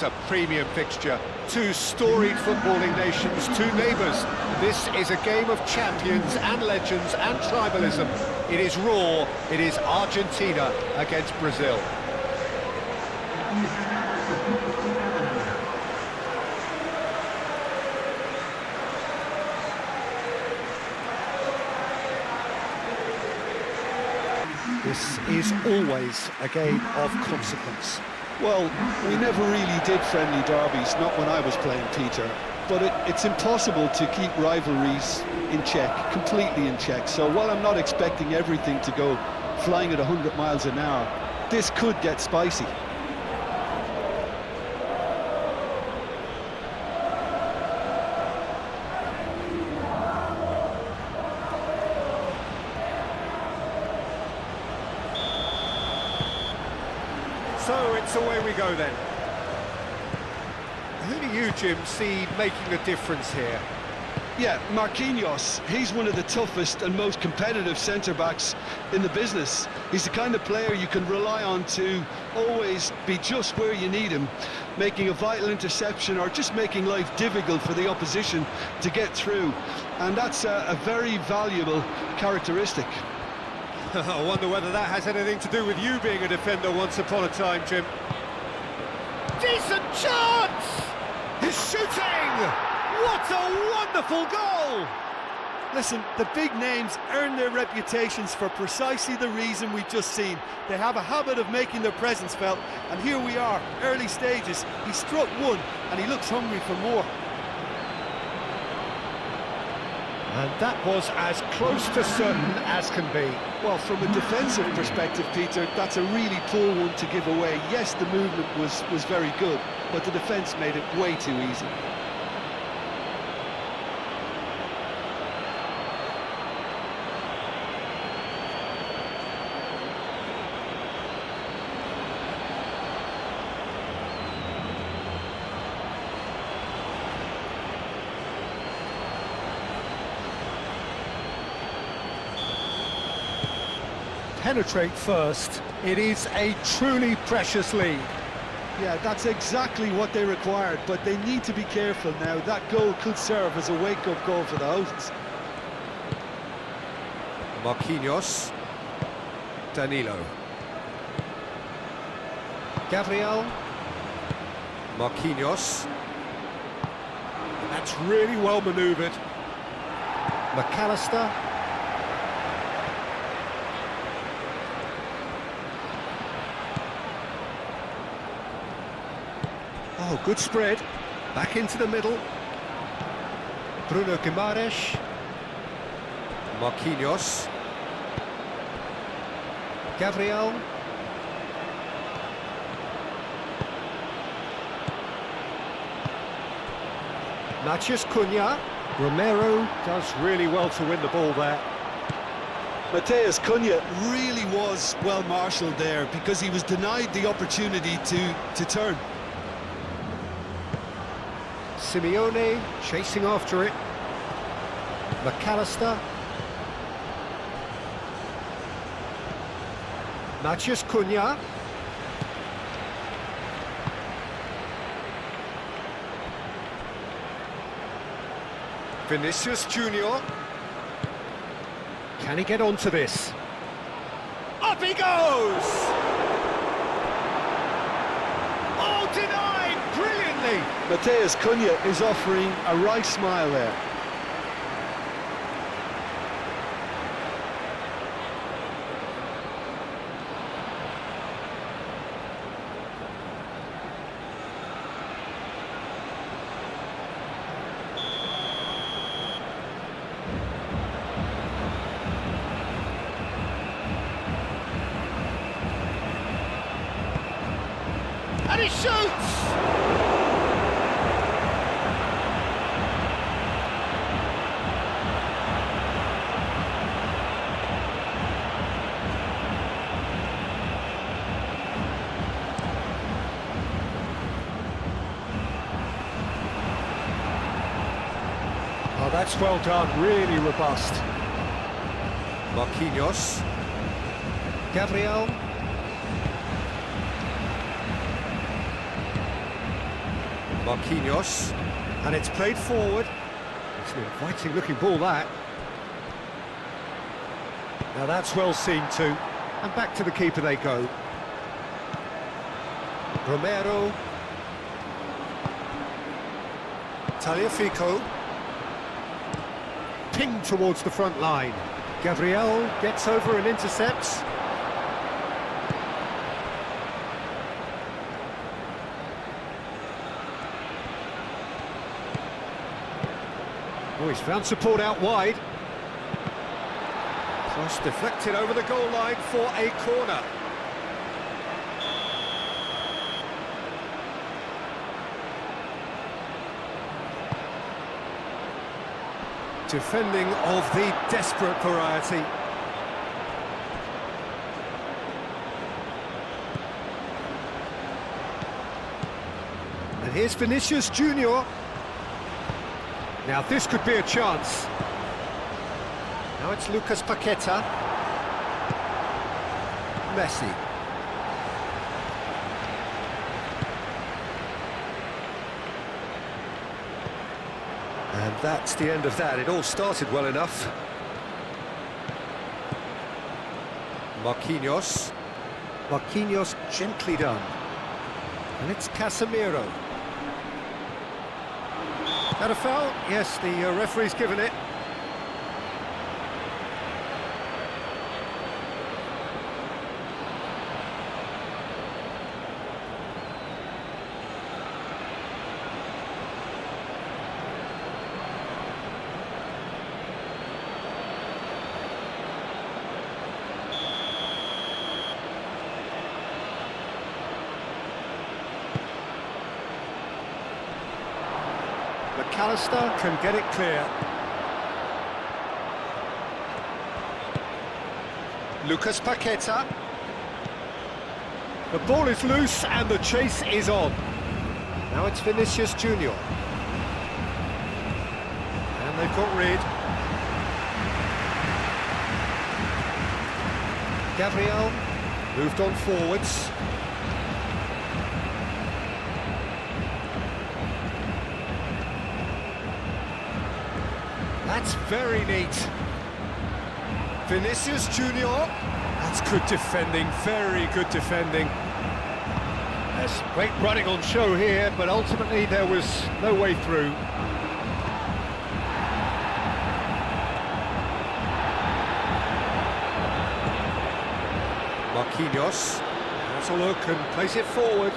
is a premium fixture. Two storied footballing nations, two neighbours. This is a game of champions and legends and tribalism. It is raw, it is Argentina against Brazil. This is always a game of consequence. Well, we never really did friendly derbies, not when I was playing, Peter. But it's impossible to keep rivalries in check, completely in check. So while I'm not expecting everything to go flying at 100 miles an hour, this could get spicy. So it's away we go then. Who do you, Jim, see making a difference here? Yeah, Marquinhos, he's one of the toughest and most competitive centre-backs in the business. He's the kind of player you can rely on to always be just where you need him, making a vital interception or just making life difficult for the opposition to get through. And that's a very valuable characteristic. I wonder whether that has anything to do with you being a defender once upon a time, Jim. Decent chance! He's shooting! What a wonderful goal! Listen, the big names earn their reputations for precisely the reason we've just seen. They have a habit of making their presence felt, and here we are, early stages. He struck one, and he looks hungry for more. And that was as close to certain as can be. Well, from a defensive perspective, Peter, that's a really poor one to give away. Yes, the movement was very good, but the defence made it way too easy. Penetrate first. It is a truly precious lead. Yeah, that's exactly what they required, but they need to be careful now. That goal could serve as a wake-up call for the hosts. Marquinhos. Danilo. Gabriel. Marquinhos. And that's really well manoeuvred. McAllister. Oh, good spread. Back into the middle. Bruno Guimaraes. Marquinhos. Gabriel. Matheus Cunha. Romero does really well to win the ball there. Matheus Cunha really was well marshalled there because he was denied the opportunity to turn. Simeone chasing after it. McAllister. Matheus Cunha. Vinicius Junior. Can he get onto this? Up he goes! Oh, denied brilliantly! Matheus Cunha is offering a right smile there. And he shoots! Oh, that's well done, really robust. Marquinhos. Gabriel. Marquinhos, and it's played forward. It's an inviting looking ball, that. Now that's well seen too. And back to the keeper they go. Romero. Taliafico. Pinged towards the front line. Gabriel gets over and intercepts. Oh, he's found support out wide. Cross deflected over the goal line for a corner. Defending of the desperate variety. And here's Vinicius Junior. Now this could be a chance. Now it's Lucas Paqueta. Messi. And that's the end of that. It all started well enough. Marquinhos. Marquinhos gently done. And it's Casemiro. That a foul? Yes, the referee's given it. McAllister can get it clear. Lucas Paqueta. The ball is loose and the chase is on. Now it's Vinicius Junior. And they've got rid. Gabriel moved on forwards. That's very neat. Vinicius Junior. That's good defending, very good defending. There's great running on show here, but ultimately there was no way through. Marquinhos has a look and plays it forward.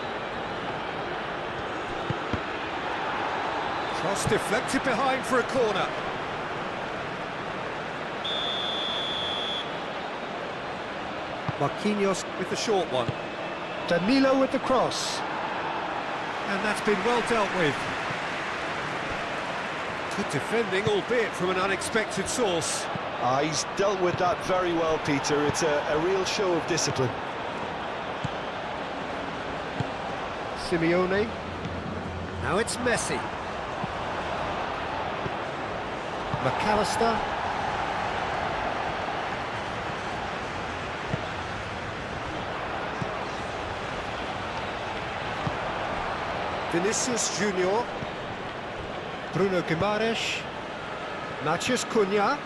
Cross deflected behind for a corner. Marquinhos with the short one. Danilo with the cross. And that's been well dealt with. Good defending, albeit from an unexpected source. He's dealt with that very well, Peter. It's a real show of discipline. Simeone. Now it's Messi. McAllister. Vinicius Junior, Bruno Guimaraes, Matheus Cunha,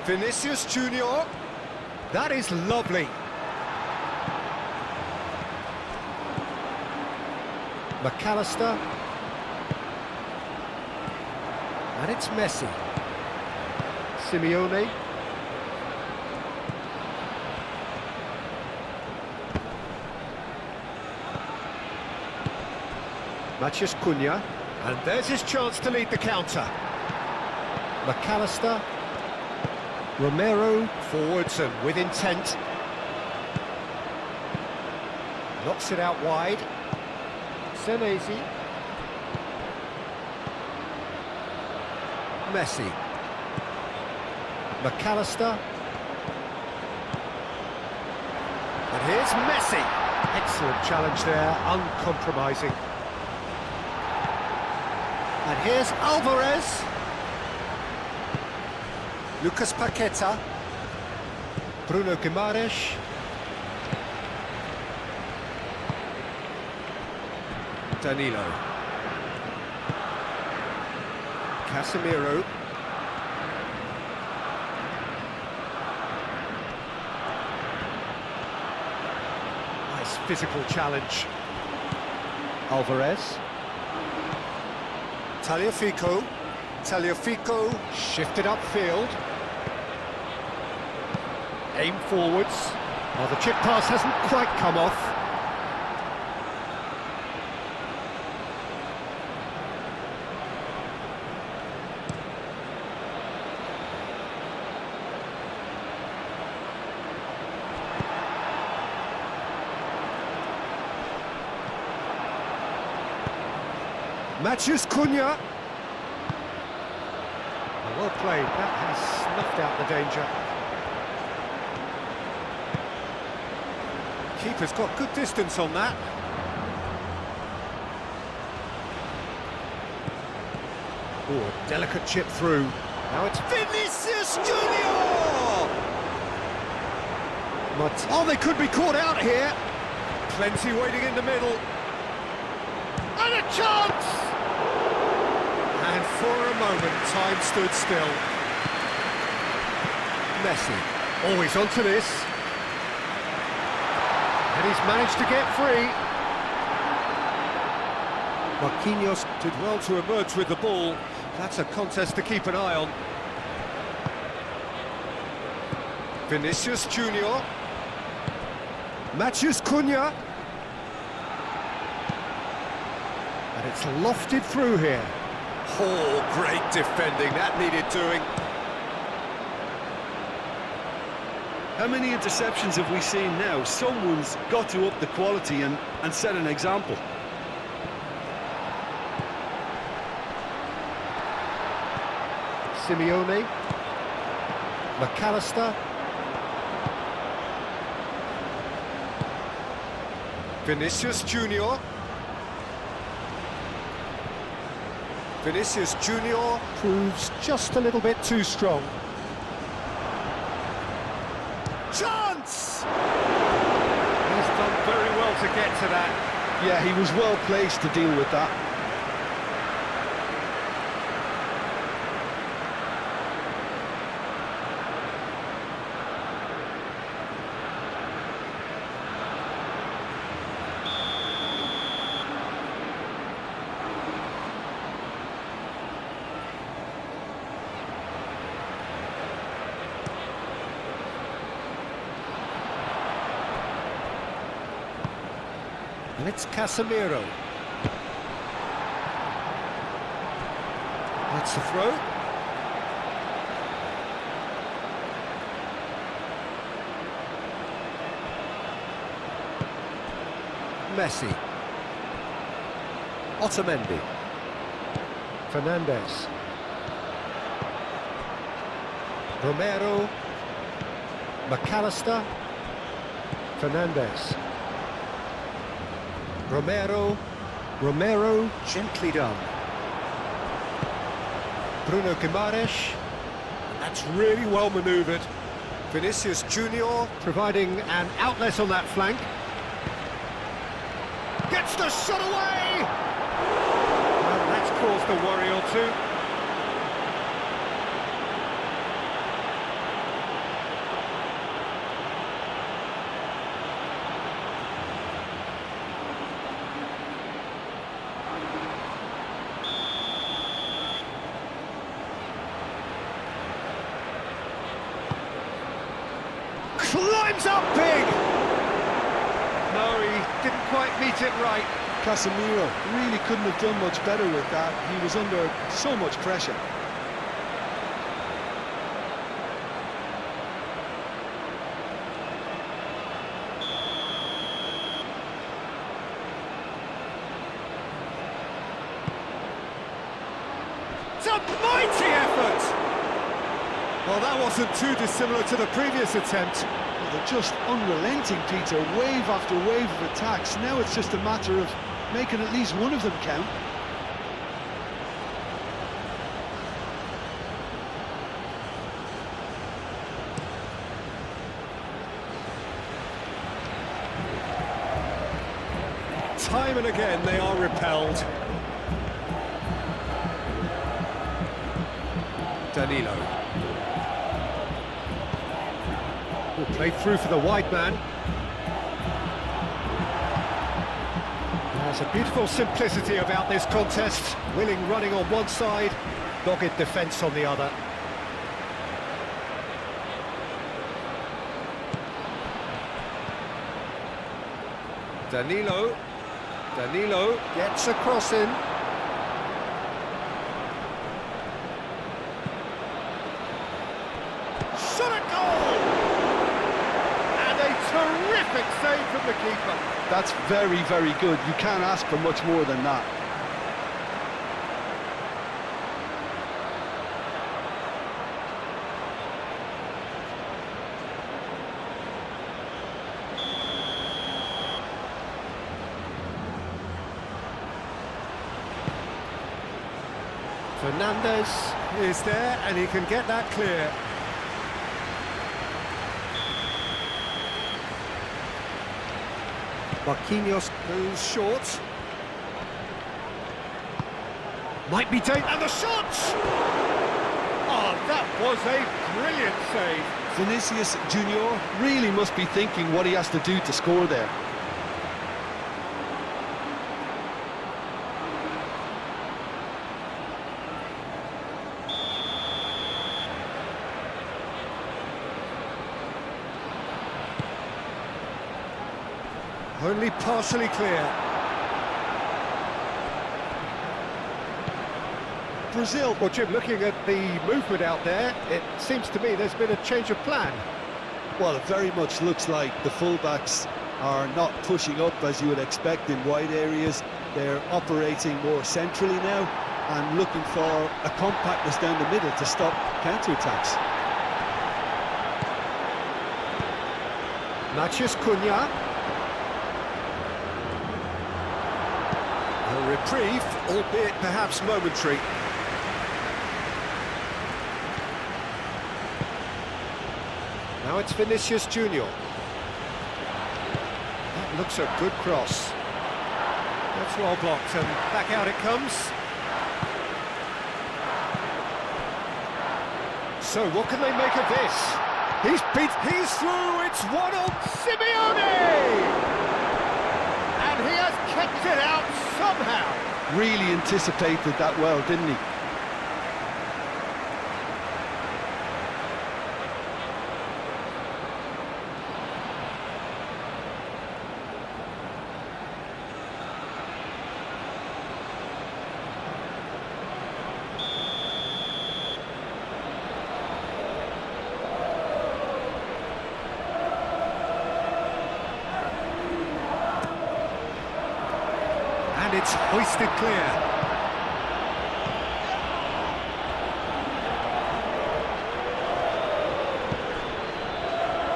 Vinicius Junior, that is lovely. McAllister, and it's Messi. Simeone. Matheus Cunha, and there's his chance to lead the counter. McAllister, Romero, forwards and with intent. Knocks it out wide. Senesi. Messi. McAllister. And here's Messi. Excellent challenge there, uncompromising. And here's Alvarez. Lucas Paqueta. Bruno Guimaraes. Danilo. Casemiro. Nice physical challenge. Alvarez. Tagliafico. Tagliafico shifted upfield. Aim forwards. Oh, the chip pass hasn't quite come off. Matches Cunha. Well played, that has snuffed out the danger. Keeper's got good distance on that. Oh, a delicate chip through. Now it's Vinicius Junior! Oh, they could be caught out here. Plenty waiting in the middle. And a chance! And for a moment, time stood still. Messi, always onto this. And he's managed to get free. Marquinhos did well to emerge with the ball. That's a contest to keep an eye on. Vinicius Junior. Matches Cunha. And it's lofted through here. Oh, great defending, that needed doing. How many interceptions have we seen now? Someone's got to up the quality and set an example. Simeone. McAllister. Vinicius Junior. Vinicius Junior proves just a little bit too strong. Chance! He's done very well to get to that. Yeah, he was well placed to deal with that. And it's Casemiro. That's the throw. Messi. Otamendi. Fernandez. Romero. McAllister. Fernandez. Romero, gently done. Bruno Guimaraes, and that's really well manoeuvred. Vinicius Junior providing an outlet on that flank. Gets the shot away! Well, that's caused a worry or two. Climbs up big! No, he didn't quite meet it right. Casemiro really couldn't have done much better with that. He was under so much pressure. It's a mighty effort! Well, that wasn't too dissimilar to the previous attempt. Well, they're just unrelenting, Peter. Wave after wave of attacks. Now it's just a matter of making at least one of them count. Time and again they are repelled. Danilo. Played through for the wide man. There's a beautiful simplicity about this contest. Willing running on one side, dogged defence on the other. Danilo gets a cross in. Shot at goal! And a terrific save from the keeper. That's very, very good. You can't ask for much more than that. Fernandez is there, and he can get that clear. Marquinhos goes short. Might be taken, and the shot! Oh, that was a brilliant save. Vinicius Junior really must be thinking what he has to do to score there. Only partially clear. Brazil. Well, Jim, looking at the movement out there, it seems to me there's been a change of plan. Well, it very much looks like the fullbacks are not pushing up as you would expect in wide areas. They're operating more centrally now and looking for a compactness down the middle to stop counter-attacks. Matheus Cunha. A reprieve, albeit perhaps momentary. Now it's Vinicius Junior. That looks a good cross. That's well blocked, and back out it comes. So what can they make of this? He's through, it's 1-0, Simeone! And he has kept it out somehow. Really anticipated that well, didn't he? And it's hoisted clear.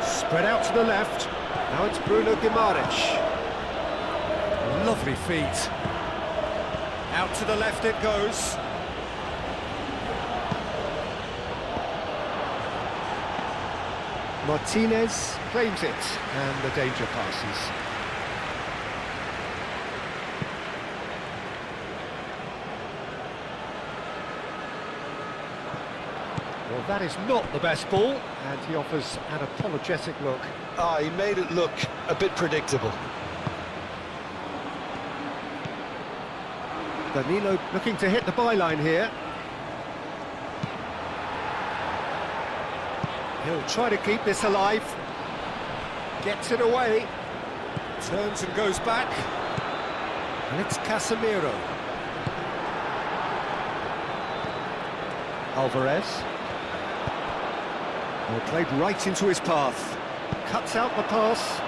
Spread out to the left. Now it's Bruno Guimaraes. Lovely feet. Out to the left it goes. Martinez claims it, and the danger passes. Well, that is not the best ball, and he offers an apologetic look. He made it look a bit predictable. Danilo looking to hit the byline here. He'll try to keep this alive. Gets it away. Turns and goes back. And it's Casemiro. Alvarez. Well, played right into his path. Cuts out the pass.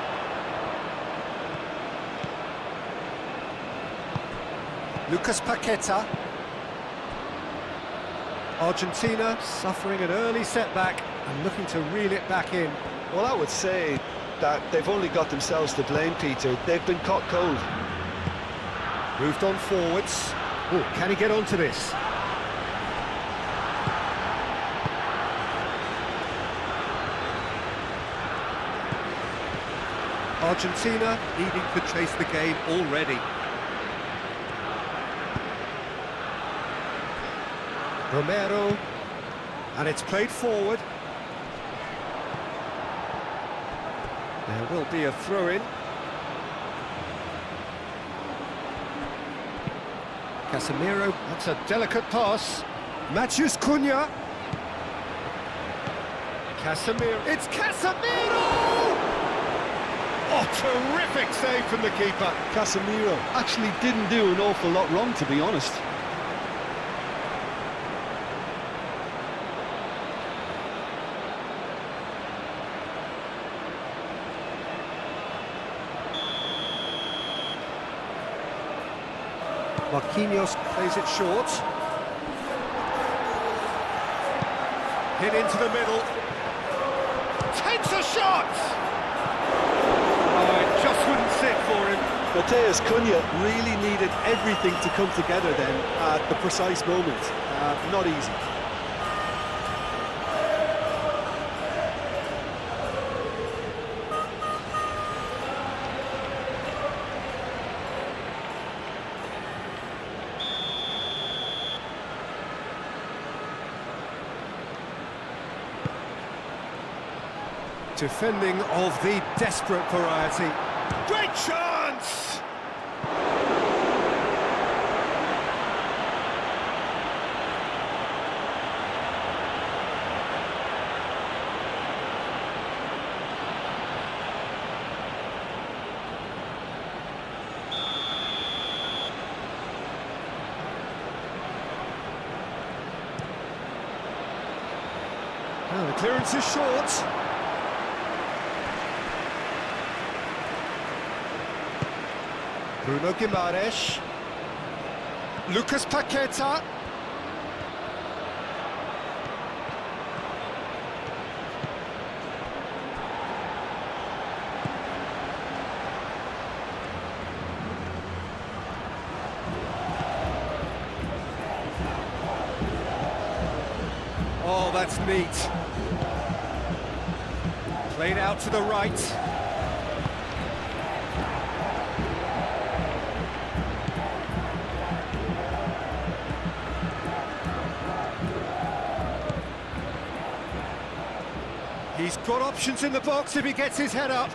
Lucas Paqueta. Argentina suffering an early setback and looking to reel it back in. Well, I would say that they've only got themselves to blame, Peter. They've been caught cold. Moved on forwards. Oh, can he get onto this? Argentina needing to chase the game already. Romero, and it's played forward. There will be a throw-in. Casemiro, that's a delicate pass. Matheus Cunha. Casemiro, it's Casemiro! Oh, terrific save from the keeper. Casemiro actually didn't do an awful lot wrong, to be honest. Marquinhos plays it short. Hit into the middle. Takes a shot! Oh, it just wouldn't sit for him. Matheus Cunha really needed everything to come together then at the precise moment. Not easy. Defending of the desperate variety. Great chance! Oh, the clearance is short. Bruno Guimaraes, Lucas Paqueta, oh, that's neat. Played out to the right. He's got options in the box if he gets his head up.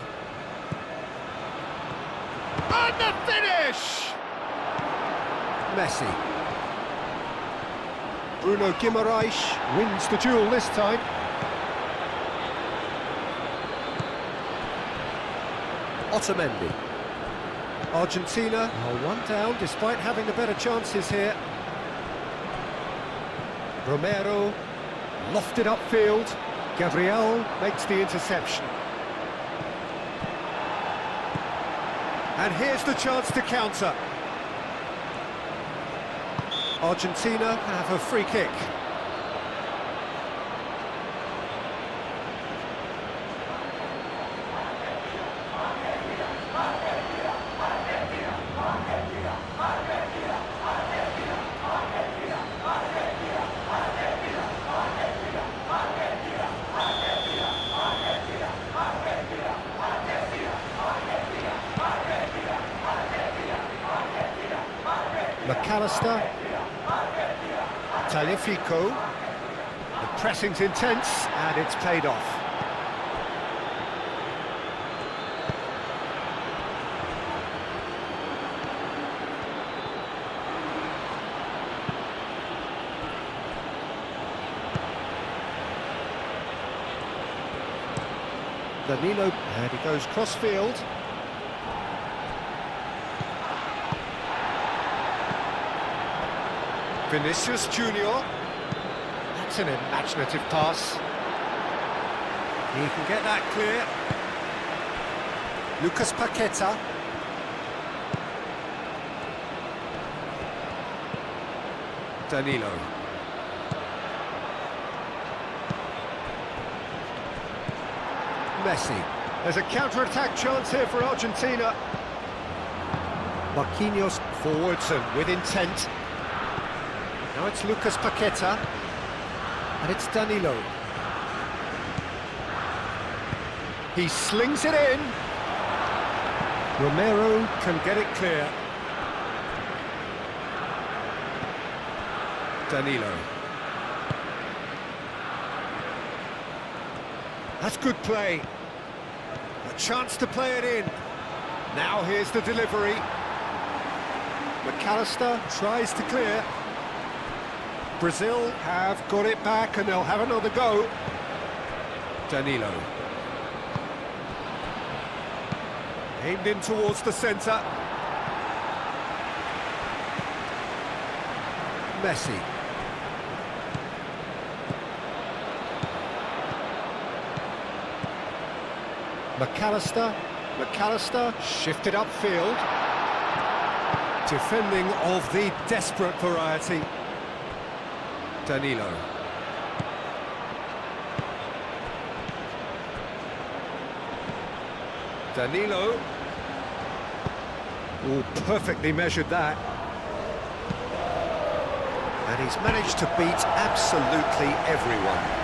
And the finish! Messi. Bruno Guimaraes wins the duel this time. Otamendi. Argentina are one down despite having the better chances here. Romero lofted upfield. Gabriel makes the interception. And here's the chance to counter. Argentina have a free kick. McAllister, Talifico, the pressing's intense and it's paid off. Danilo, and he goes cross-field. Vinicius Junior. That's an imaginative pass. He can get that clear. Lucas Paqueta. Danilo. Messi. There's a counter-attack chance here for Argentina. Marquinhos forwards and with intent. Now it's Lucas Paqueta, and it's Danilo. He slings it in. Romero can get it clear. Danilo. That's good play. A chance to play it in. Now here's the delivery. McAllister tries to clear. Brazil have got it back and they'll have another go. Danilo. Aimed in towards the centre. Messi. McAllister shifted upfield. Defending of the desperate variety. Danilo. Oh, perfectly measured that. And he's managed to beat absolutely everyone.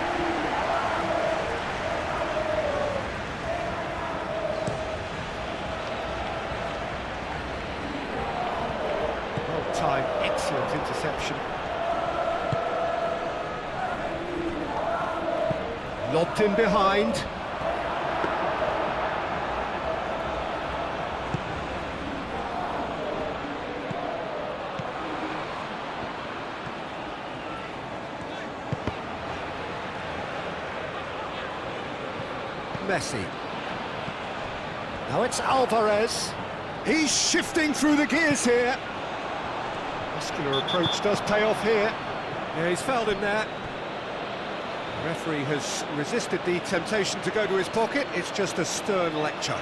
Well-timed, excellent interception. Lobbed in behind. Messi. Now it's Alvarez. He's shifting through the gears here. Muscular approach does pay off here. Yeah, he's fouled him there. The referee has resisted the temptation to go to his pocket. It's just a stern lecture.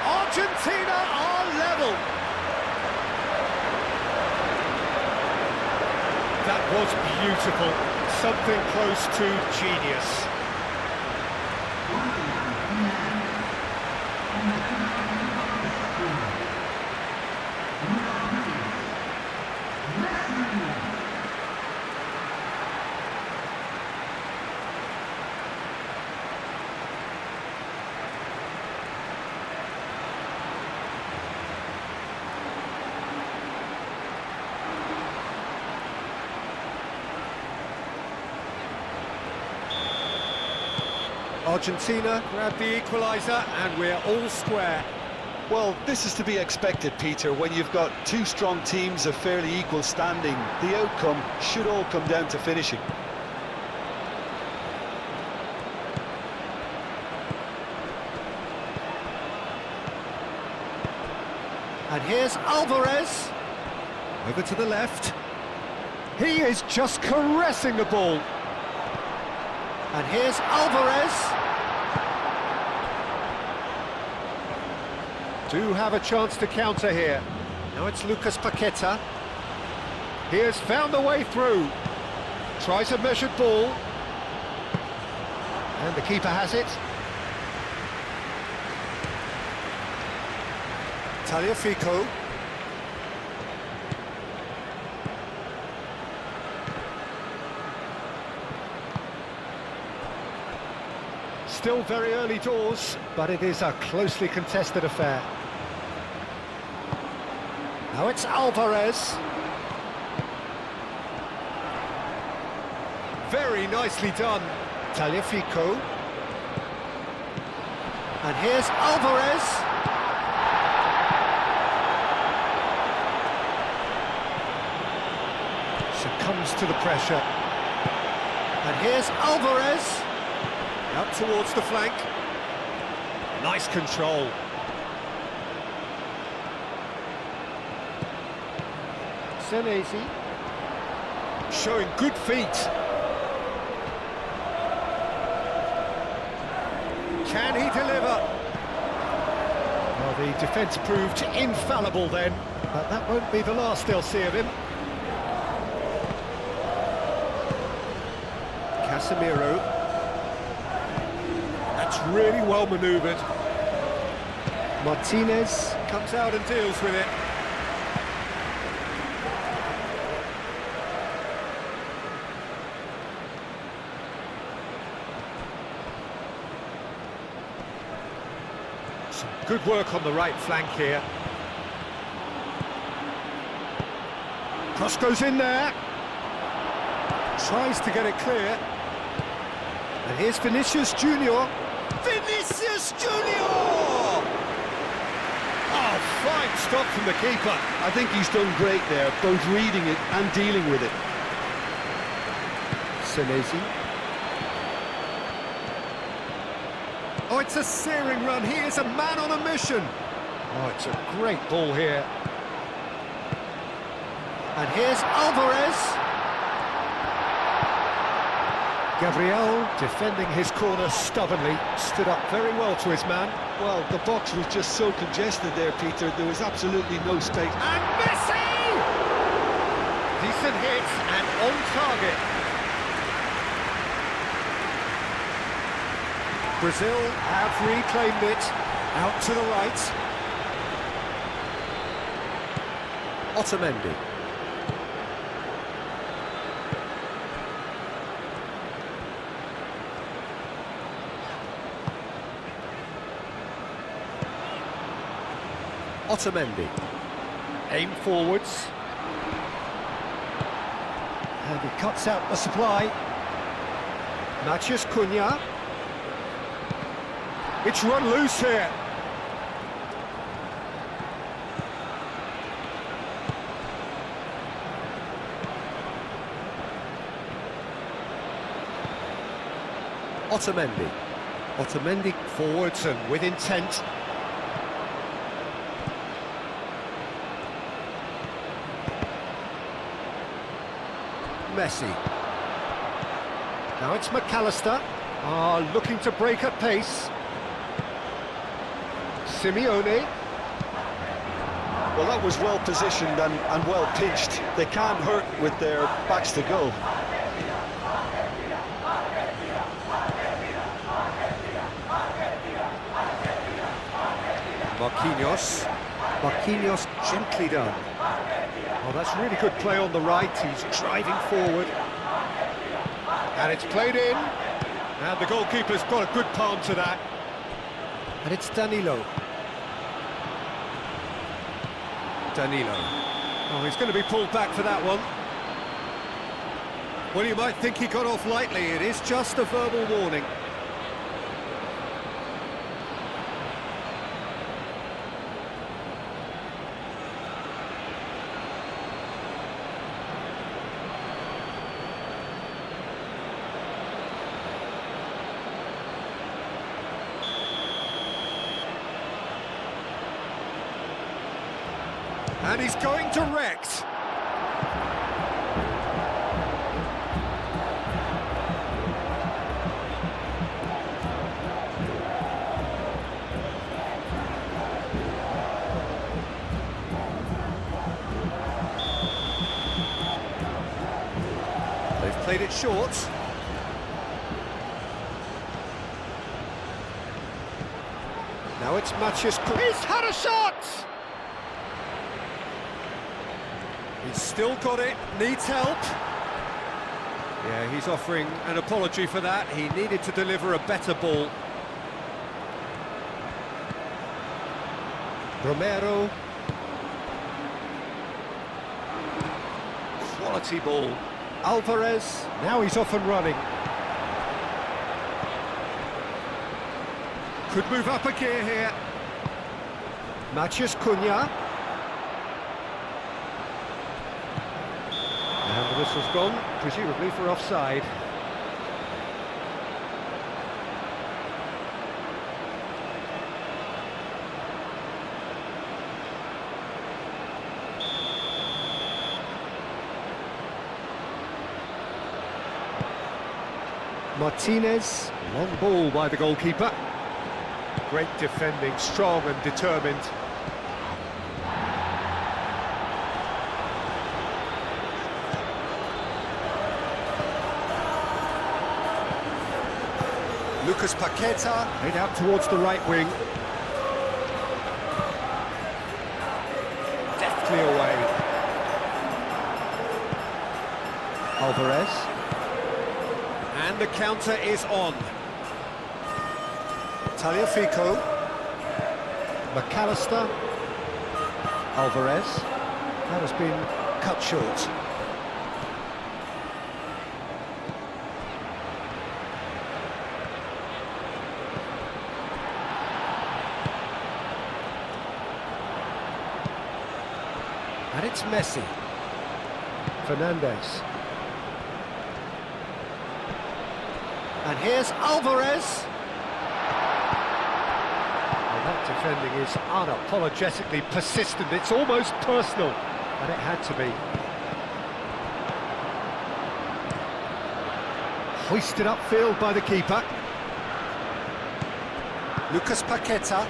Argentina are level. That was beautiful. Something close to genius. Argentina grab the equaliser and we're all square. Well, this is to be expected, Peter. When you've got two strong teams of fairly equal standing, the outcome should all come down to finishing. And here's Alvarez. Over to the left. He is just caressing the ball. And here's Alvarez. Do have a chance to counter here. Now it's Lucas Paqueta. He has found a way through. Tries a measured ball. And the keeper has it. Tagliafico. Still very early doors, but it is a closely contested affair. Now it's Alvarez. Very nicely done. Tagliafico. And here's Alvarez. Succumbs to the pressure. And here's Alvarez. Out towards the flank. Nice control. Senesi. Showing good feet. Can he deliver? Well, the defence proved infallible then, but that won't be the last they'll see of him. Casemiro. That's really well manoeuvred. Martinez comes out and deals with it. Some good work on the right flank here. Cross goes in there. Tries to get it clear. And here's Vinicius Junior. Vinicius Junior! Oh, fine stop from the keeper. I think he's done great there, both reading it and dealing with it. Senesi. Oh, it's a searing run. He is a man on a mission. Oh, it's a great ball here. And here's Alvarez. Gabriel, defending his corner stubbornly, stood up very well to his man. Well, the box was just so congested there, Peter. There was absolutely no space. And Messi! Decent hit and on target. Brazil have reclaimed it. Out to the right. Otamendi. Otamendi. Aim forwards. And he cuts out the supply. Matheus Cunha. It's run loose here. Otamendi. Otamendi forwards and with intent. Messi. Now it's McAllister. Looking to break at pace. Simeone. Well, that was well positioned and well pitched. They can't hurt with their backs to goal. Marquinhos gently done. Oh, that's really good play on the right. He's driving forward. And it's played in. And the goalkeeper's got a good palm to that. And it's Danilo. Oh, he's going to be pulled back for that one. Well, you might think he got off lightly. It is just a verbal warning. And he's going direct. They've played it short. Now it's Matheus Cunha. He's had a shot! He's still got it, needs help. Yeah, he's offering an apology for that. He needed to deliver a better ball. Romero. Quality ball. Alvarez, now he's off and running. Could move up a gear here. Matheus Cunha. And the whistle's gone, presumably for offside. Martinez, long ball by the goalkeeper. Great defending, strong and determined. Lucas Paqueta, head out towards the right wing. Alvarez. And the counter is on. Tagliafico. McAllister. Alvarez. That has been cut short. And it's Messi. Fernandez. And here's Alvarez. Well, that defending is unapologetically persistent. It's almost personal, and it had to be. Hoisted upfield by the keeper. Lucas Paqueta.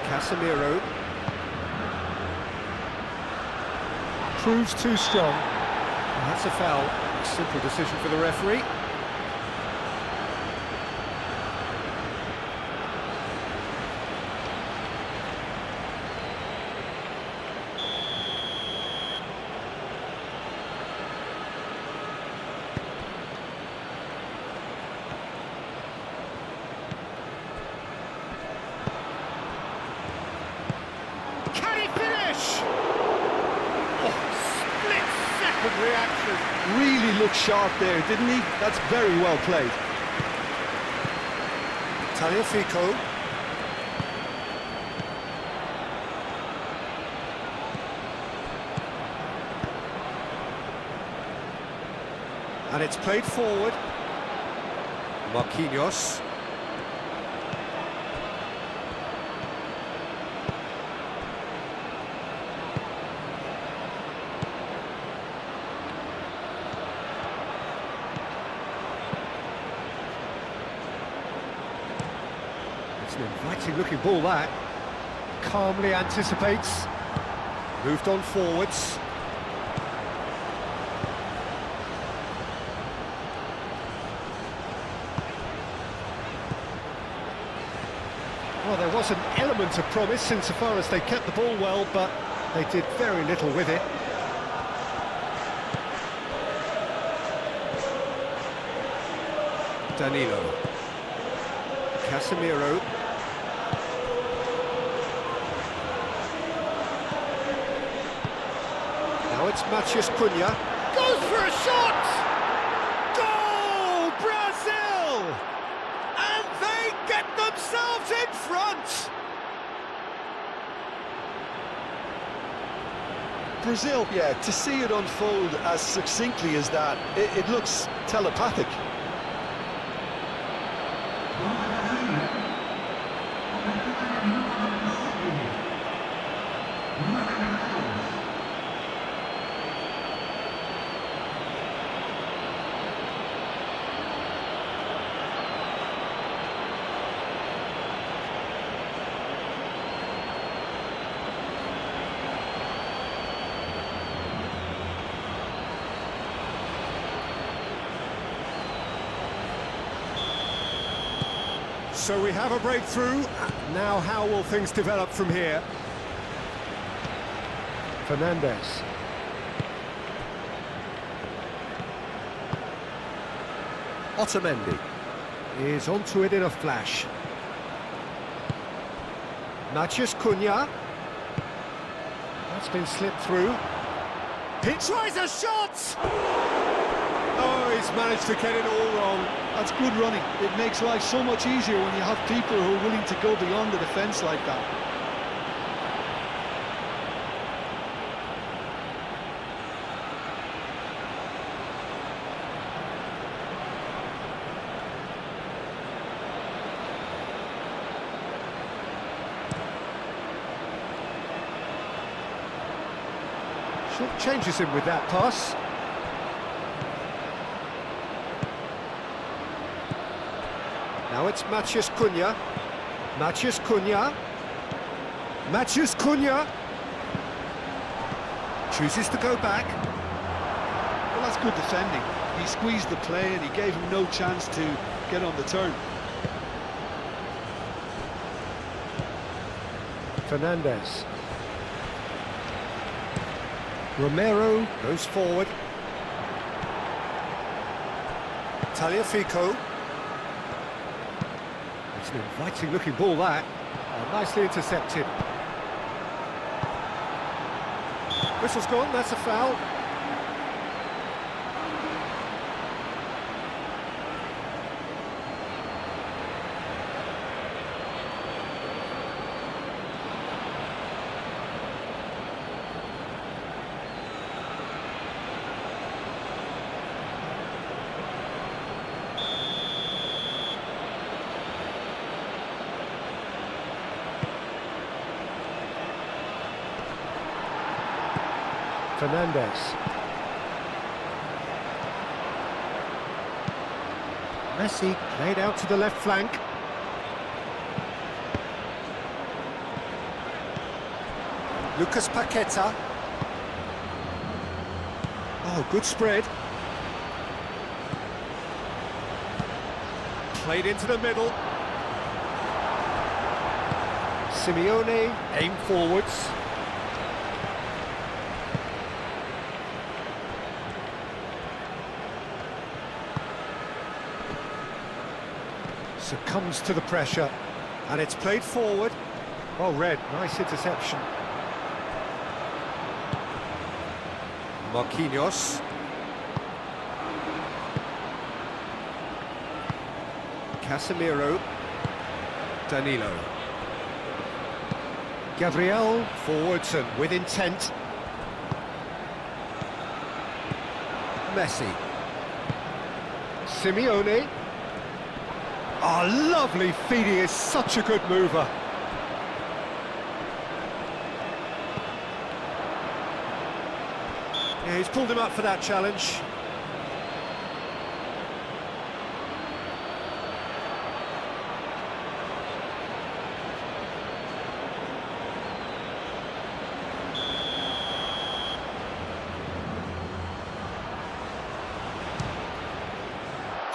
Casemiro. Proves too strong. And that's a foul. Simple decision for the referee. Can he finish? Reaction. Really looked sharp there, didn't he? That's very well played. Tagliafico. And it's played forward. Marquinhos. It's an inviting looking ball, that. Calmly anticipates. Moved on forwards. Well, there was an element of promise insofar as they kept the ball well, but they did very little with it. Danilo. Casemiro. Now it's Matheus Cunha. Goes for a shot! Goal! Brazil! And they get themselves in front! Brazil, yeah, to see it unfold as succinctly as that, it looks telepathic. So we have a breakthrough. Now how will things develop from here? Fernandez. Otamendi is onto it in a flash. Matheus Cunha. That's been slipped through. He tries a shot! Oh, he's managed to get it all wrong. That's good running. It makes life so much easier when you have people who are willing to go beyond the defence like that. Short changes him with that pass. Now it's Matheus Cunha. Matheus Cunha. Matheus Cunha. Chooses to go back. Well, that's good defending. He squeezed the play and he gave him no chance to get on the turn. Fernandez. Romero goes forward. Tagliafico. It's an inviting looking ball, that. Oh, nicely intercepted. Whistle's gone, that's a foul. Fernandez. Messi played out to the left flank. Lucas Paqueta. Oh, good spread. Played into the middle. Simeone aimed forwards. Succumbs to the pressure, and it's played forward. Oh, Red, nice interception. Marquinhos. Casemiro. Danilo. Gabriel forwards and with intent. Messi. Simeone. Oh, lovely feed, he is such a good mover. Yeah, he's pulled him up for that challenge.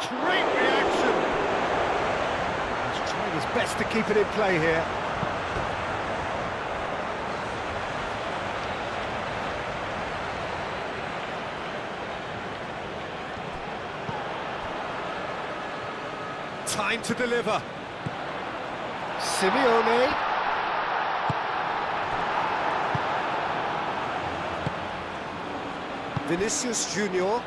Great reaction. He's trying his best to keep it in play here. Time to deliver. Simeone. Vinicius Junior.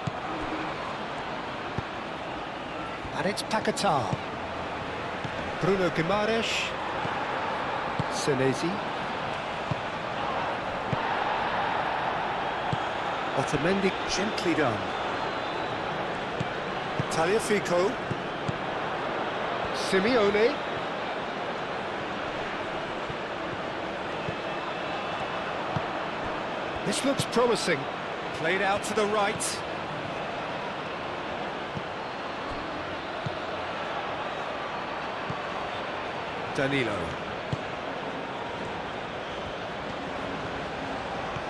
And it's Paquetá. Bruno Guimaraes. Senesi. Otamendi, gently done. Tagliafico. Simeone. This looks promising. Played out to the right. Danilo.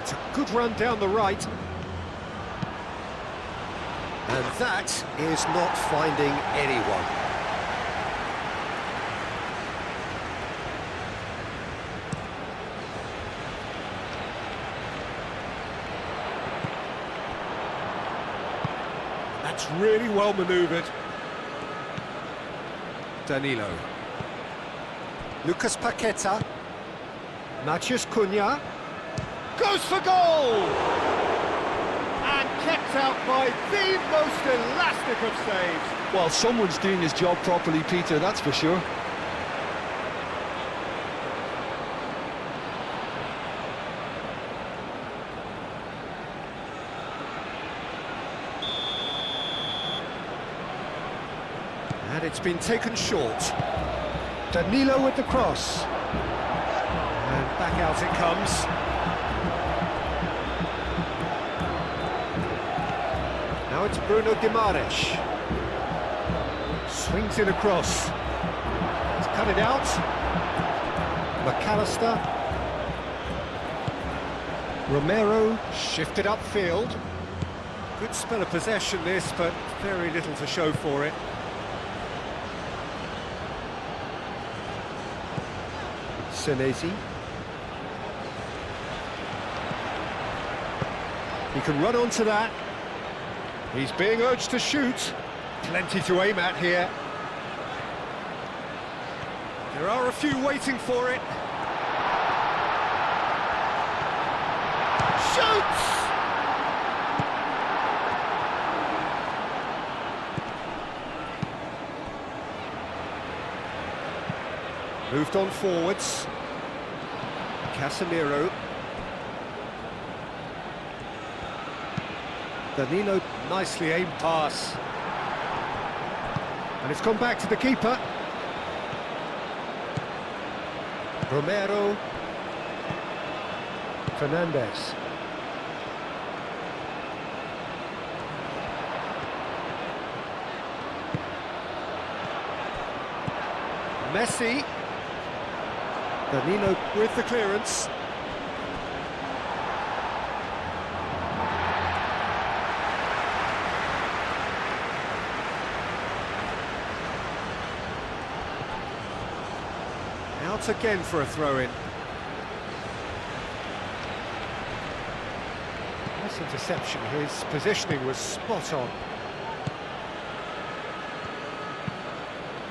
It's a good run down the right. And that is not finding anyone. That's really well manoeuvred. Danilo. Lucas Paqueta. Matheus Cunha. Goes for goal! And kept out by the most elastic of saves. Well, someone's doing his job properly, Peter, that's for sure. And it's been taken short. Danilo with the cross. And back out it comes. Now it's Bruno Guimaraes. Swings it across. He's cut it out. McAllister. Romero shifted upfield. Good spell of possession this, but very little to show for it. Senesi. He can run onto that. He's being urged to shoot. Plenty to aim at here. There are a few waiting for it. Shoots! Moved on forwards. Casemiro. Danilo, nicely aimed pass. And it's gone back to the keeper. Romero. Fernandez. Messi. Danilo with the clearance. Out again for a throw-in. Nice interception. His positioning was spot on.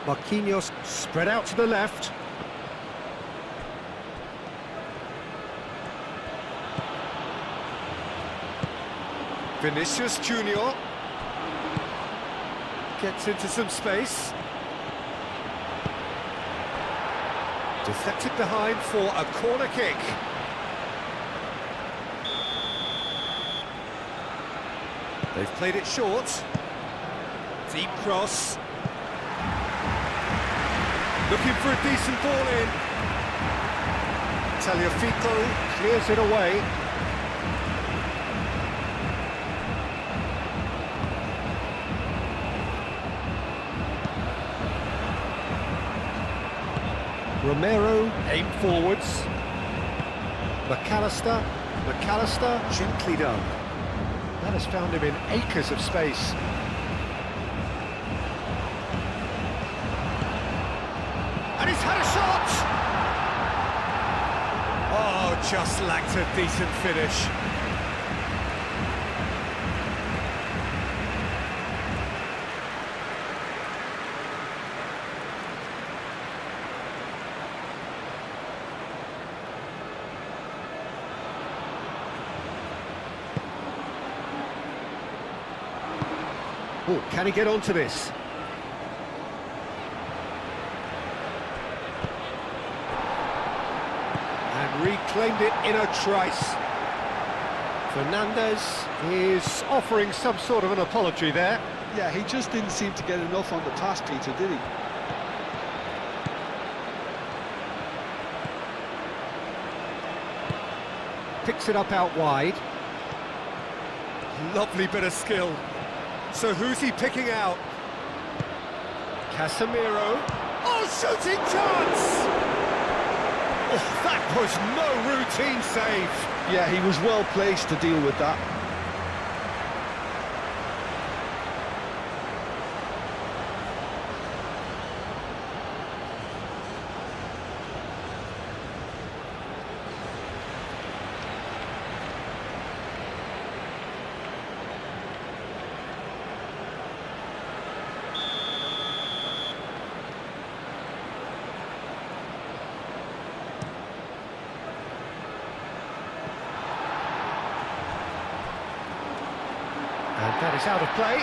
Marquinhos spread out to the left. Vinicius Junior gets into some space. Deflected behind for a corner kick. They've played it short. Deep cross. Looking for a decent ball in. Tagliafico clears it away. Romero aimed forwards. McAllister gently done. That has found him in acres of space. And he's had a shot! Oh, just lacked a decent finish. Oh, can he get onto this? And reclaimed it in a trice. Fernandez is offering some sort of an apology there. Yeah, he just didn't seem to get enough on the pass, Peter, did he? Picks it up out wide. Lovely bit of skill. So who's he picking out? Casemiro. Oh, shooting chance! Oh, that was no routine save. Yeah, he was well placed to deal with that. And that is out of play.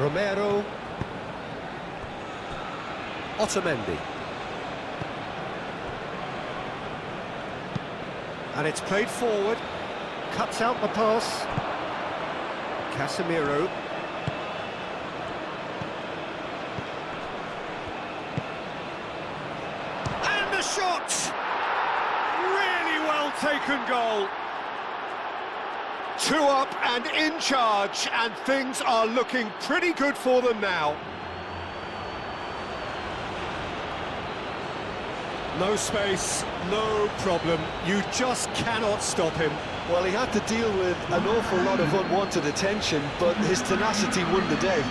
Romero. Otamendi. And it's played forward. Cuts out the pass. Casemiro. Shot! Really well taken goal. 2 up and in charge, and things are looking pretty good for them now. No space, no problem. You just cannot stop him. Well, he had to deal with an awful lot of unwanted attention, but his tenacity won the day.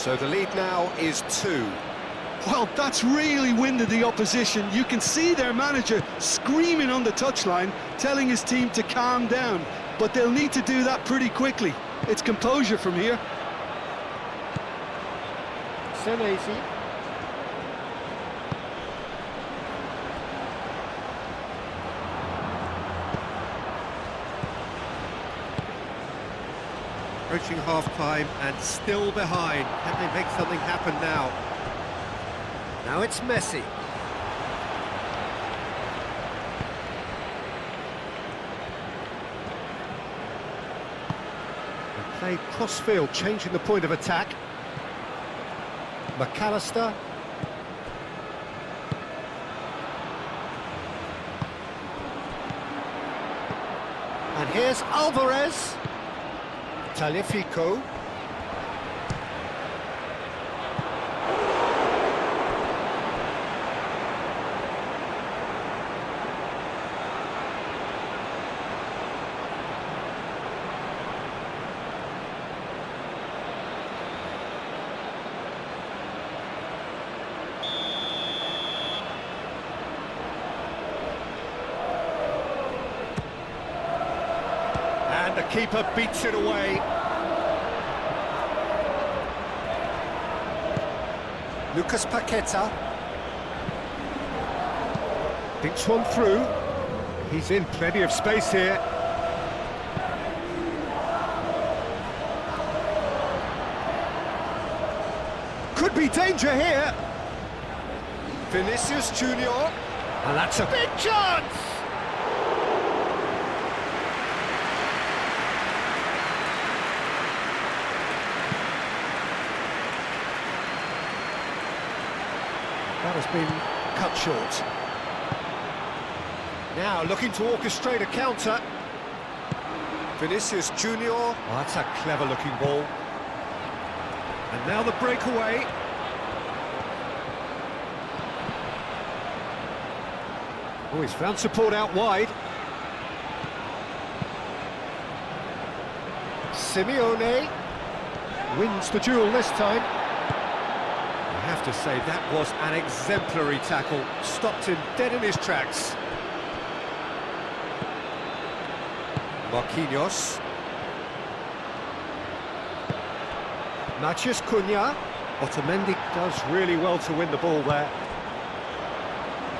So the lead now is 2. Well, that's really winded the opposition. You can see their manager screaming on the touchline, telling his team to calm down. But they'll need to do that pretty quickly. It's composure from here. Senesi. Approaching half-time and still behind. Can they make something happen now? Now it's Messi. They play cross-field, changing the point of attack. McAllister. And here's Alvarez. Tagliafico. And the keeper beats it away. Lucas Paqueta. Thinks one through. He's in plenty of space here. Could be danger here. Vinicius Junior. And that's a big chance! That has been cut short. Now looking to orchestrate a counter. Vinicius Junior. Oh, that's a clever looking ball. And now the breakaway. Oh, he's found support out wide. Simeone wins the duel this time. I have to say, that was an exemplary tackle. Stopped him dead in his tracks. Marquinhos. Matheus Cunha. Otamendi does really well to win the ball there.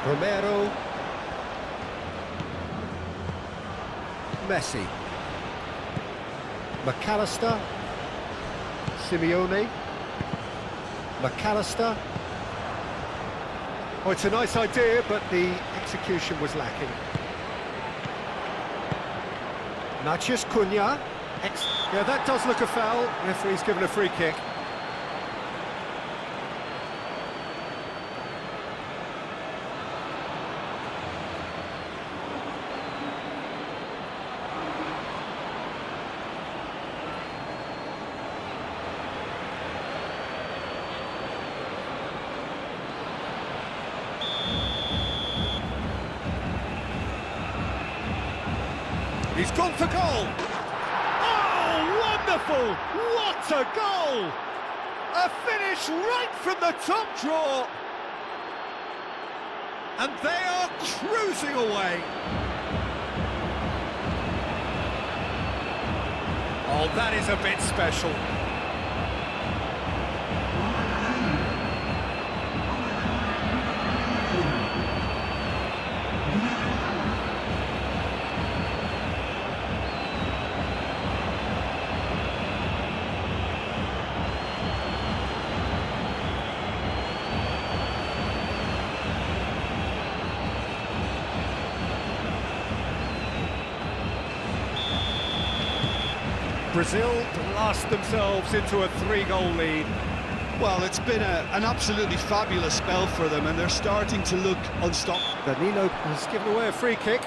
Romero. Messi. McAllister. Simeone. McAllister. Oh, it's a nice idea, but the execution was lacking. Matheus Cunha. Yeah, that does look a foul. Referee's given a free kick. He's gone for goal! Oh, wonderful! What a goal! A finish right from the top draw! And they are cruising away! Oh, that is a bit special. Brazil blast themselves into a 3-goal lead. Well, it's been an absolutely fabulous spell for them, and they're starting to look unstoppable. Danilo has given away a free kick.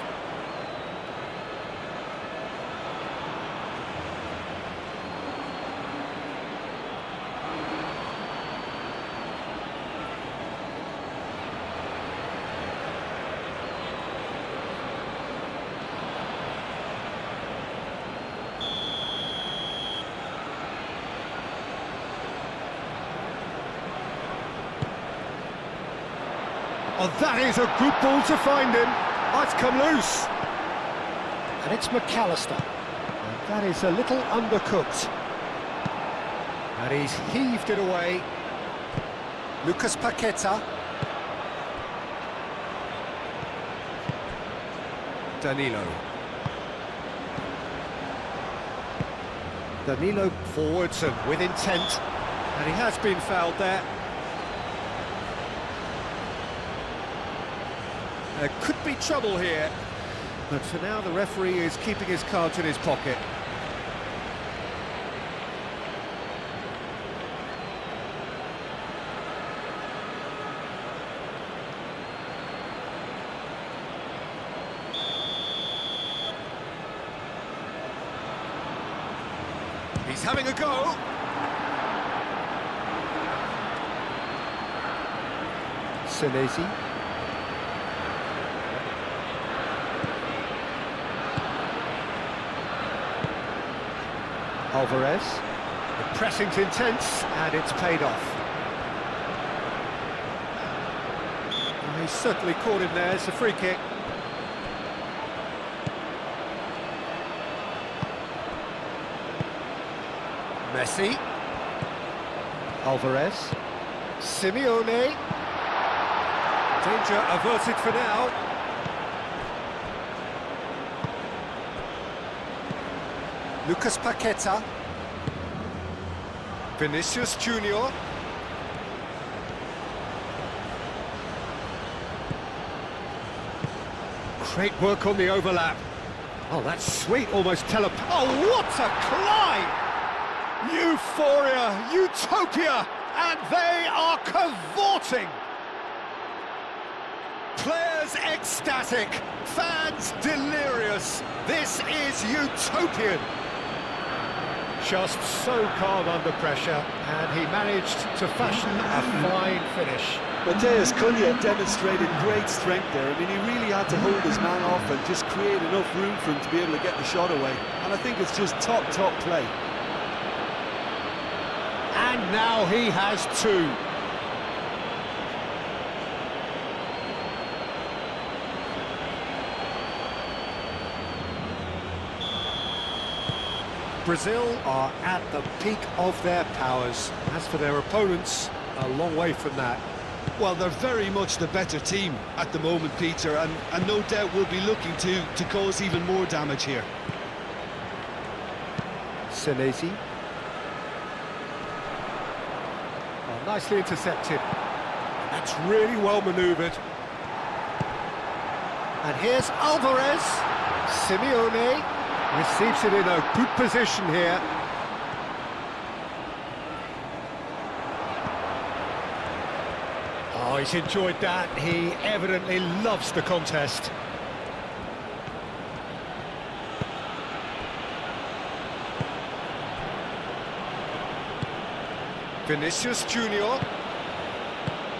Oh, that is a good ball to find him. That's come loose. And it's McAllister. And that is a little undercooked. And he's heaved it away. Lucas Paqueta. Danilo. Danilo forwards and with intent. And he has been fouled there. There could be trouble here. But for now, the referee is keeping his cards in his pocket. He's having a go. Senesi. Alvarez. The pressing's intense, and it's paid off. Well, he's certainly caught him there. It's a free kick. Messi. Alvarez. Simeone. Danger averted for now. Lucas Paqueta. Vinicius Junior. Great work on the overlap. Oh, that's sweet, almost Oh, what a climb! Euphoria, utopia, and they are cavorting. Players ecstatic, fans delirious. This is utopian. Just so calm under pressure, and he managed to fashion a fine finish. Matheus Cunha demonstrated great strength there. I mean, he really had to hold his man off and just create enough room for him to be able to get the shot away. And I think it's just top play. And now he has two. Brazil are at the peak of their powers. As for their opponents, a long way from that. Well, they're very much the better team at the moment, Peter, and no doubt will be looking to cause even more damage here. Senesi. Oh, nicely intercepted. That's really well manoeuvred. And here's Alvarez. Simeone receives it in a good position here. Oh, he's enjoyed that. He evidently loves the contest. Vinicius Junior.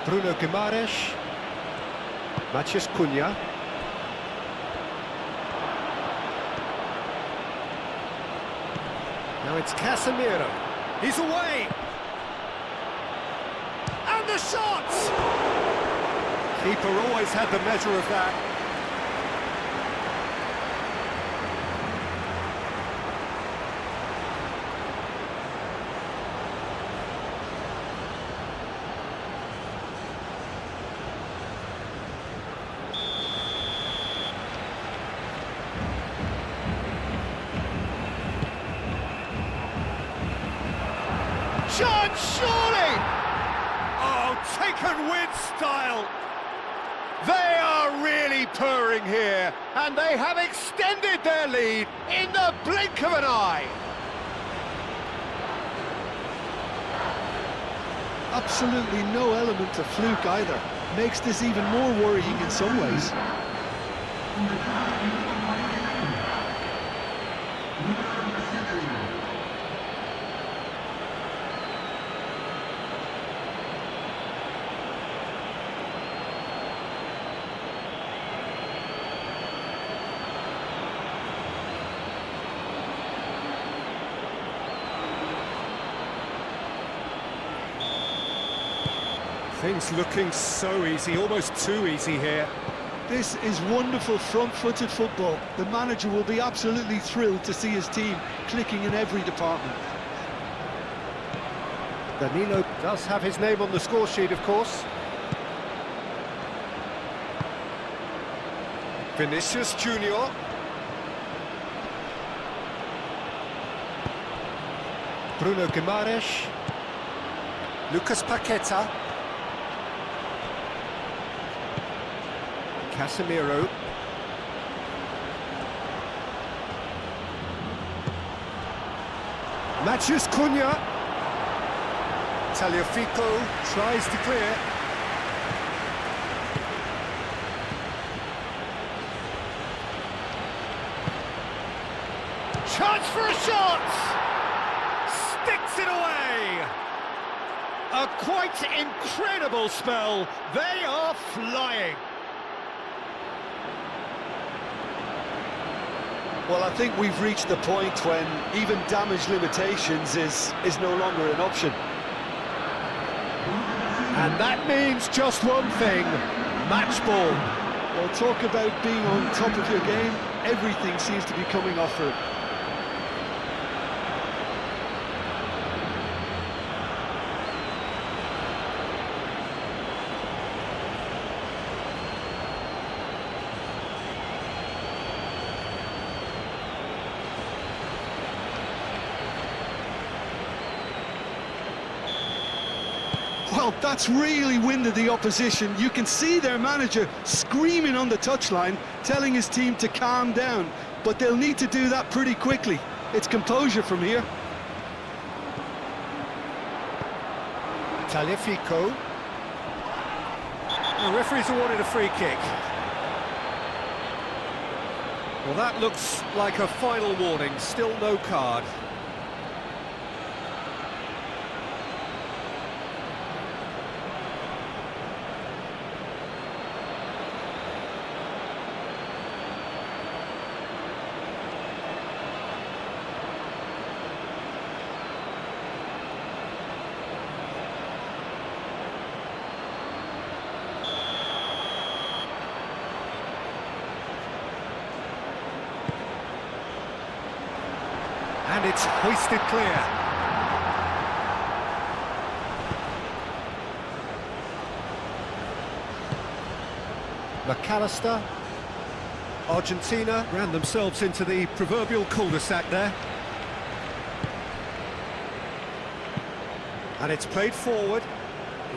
Bruno Guimaraes. Matheus Cunha. Now it's Casemiro. He's away. And the shot! Keeper always had the measure of that. Chance, surely! Oh, taken with style. They are really purring here, and they have extended their lead in the blink of an eye. Absolutely no element of fluke either. Makes this even more worrying in some ways. Things looking so easy, almost too easy here. This is wonderful front-footed football. The manager will be absolutely thrilled to see his team clicking in every department. Danilo does have his name on the score sheet, of course. Vinicius Junior. Bruno Guimaraes. Lucas Paqueta. Casemiro. Matheus Cunha. Tagliafico tries to clear. Chance for a shot! Sticks it away! A quite incredible spell. They are flying. Well, I think we've reached the point when even damage limitations is no longer an option. And that means just one thing, match ball. Well, talk about being on top of your game. Everything seems to be coming off for it. Well, that's really winded the opposition. You can see their manager screaming on the touchline, telling his team to calm down. But they'll need to do that pretty quickly. It's composure from here. Tagliafico. The referee's awarded a free kick. Well, that looks like a final warning. Still no card. And it's hoisted clear. McAllister. Argentina ran themselves into the proverbial cul-de-sac there. And it's played forward.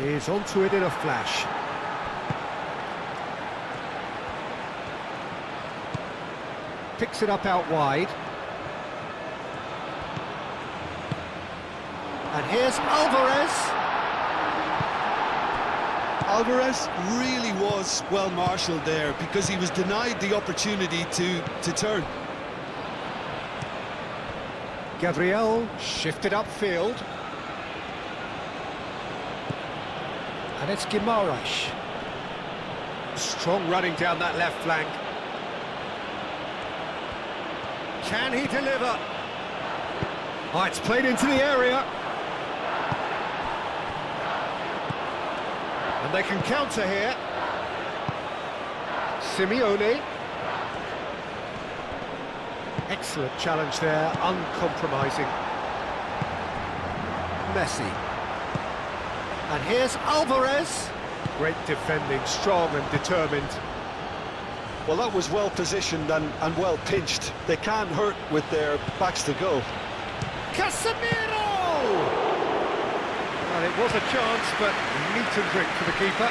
He's onto it in a flash. Picks it up out wide. And here's Alvarez. Alvarez really was well marshalled there because he was denied the opportunity to turn. Gabriel shifted upfield. And it's Guimaraes. Strong running down that left flank. Can he deliver? Oh, it's played into the area. And they can counter here. Simeone. Excellent challenge there, uncompromising. Messi. And here's Alvarez. Great defending, strong and determined. Well, that was well positioned and well pinched. They can't hurt with their backs to goal. Casemiro! Well, it was a chance, but meat and drink for the keeper.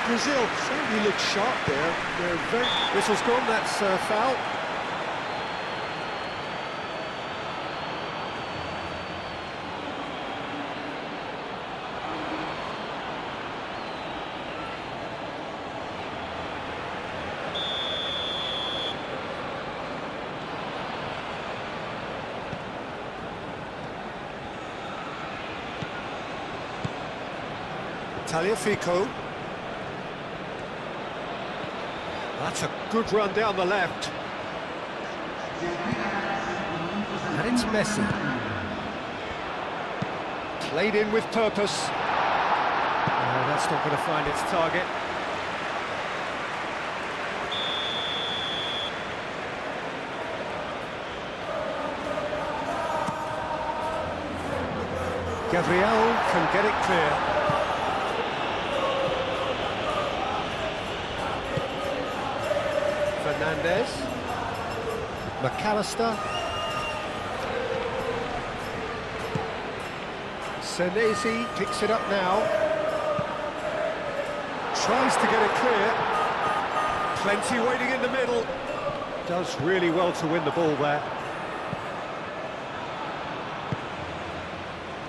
Brazil certainly looked sharp there. They're very... Whistle's gone, that's foul. Tagliafico. That's a good run down the left. And it's Messi. Played in with purpose. That's not going to find its target. Gabriel can get it clear. Fernandez. McAllister. Senesi picks it up now. Tries to get it clear. Plenty waiting in the middle. Does really well to win the ball there.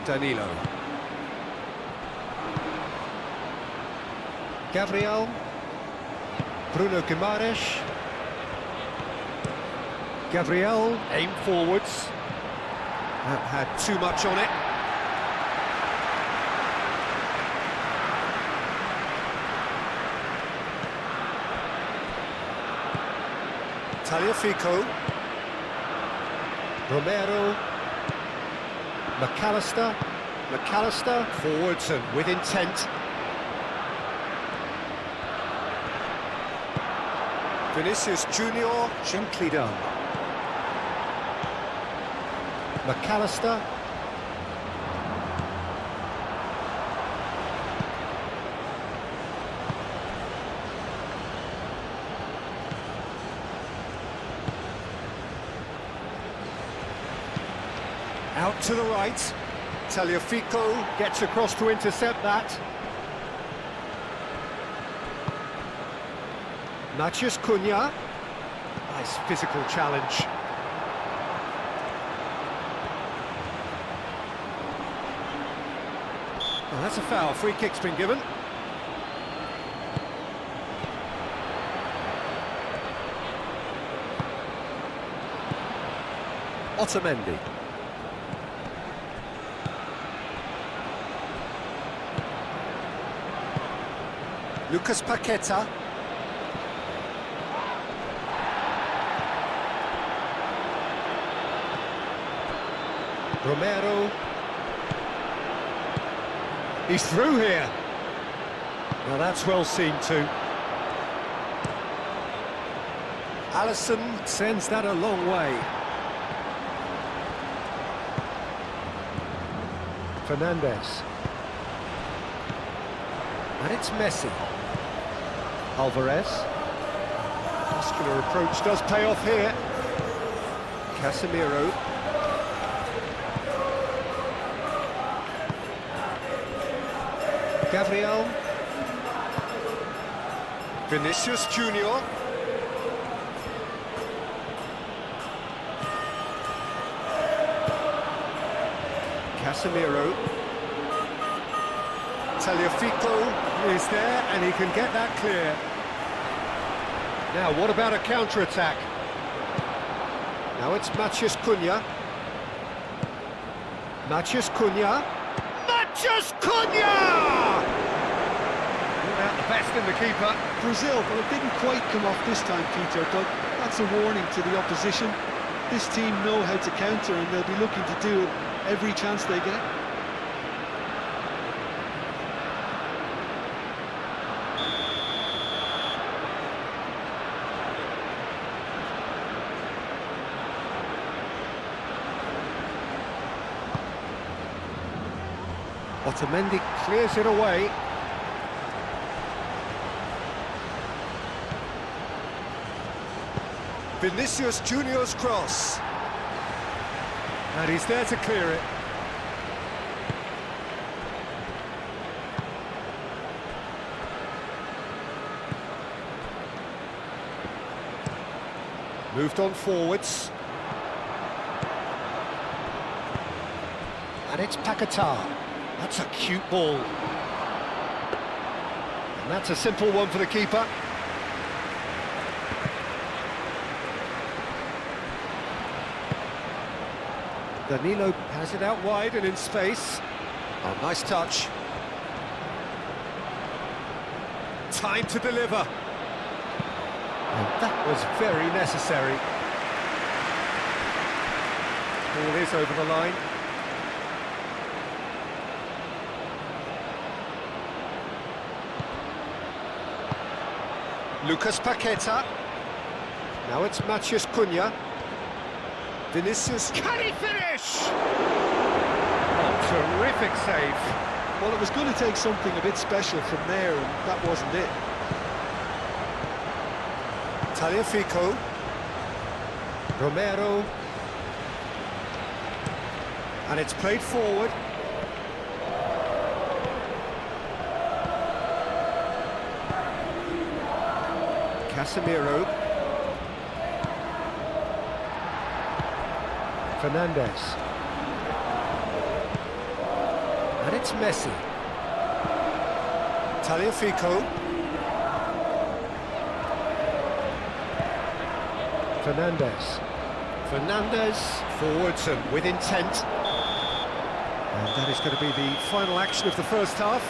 Danilo. Gabriel. Bruno Guimaraes. Gabriel, aim forwards. That had too much on it. Tagliafico. Romero. McAllister, forwards and with intent. Vinicius Junior, gently done. McAllister. Out to the right. Tagliafico gets across to intercept that. Matheus Cunha. Nice physical challenge. Well, that's a foul. Free kick's been given. Otamendi. Lucas Paqueta. Romero. He's through here. Now that's well seen too. Alisson sends that a long way. Fernandez. And it's Messi. Alvarez. Muscular approach does pay off here. Casemiro. Gabriel. Vinicius Junior. Casemiro. Tagliafico is there and he can get that clear. Now what about a counter-attack? Now it's Matheus Cunha. Matheus Cunha. Matheus Cunha! Brought out the best in the keeper. Brazil, well, it didn't quite come off this time, Peter, but that's a warning to the opposition. This team know how to counter and they'll be looking to do it every chance they get. Otamendi clears it away. Vinicius Junior's cross. And he's there to clear it. Moved on forwards. And it's Paquetá. That's a cute ball. And that's a simple one for the keeper. Danilo has it out wide and in space. Oh, nice touch. Time to deliver. And that was very necessary. Ball is over the line. Lucas Paqueta. Now it's Matheus Cunha. Vinicius. Can he finish? Oh, terrific save. Well, it was going to take something a bit special from there, and that wasn't it. Tagliafico. Romero. And it's played forward. Casemiro. Fernandes. And it's Messi. Tagliafico. Fernandes forwards and with intent. And that is going to be the final action of the first half.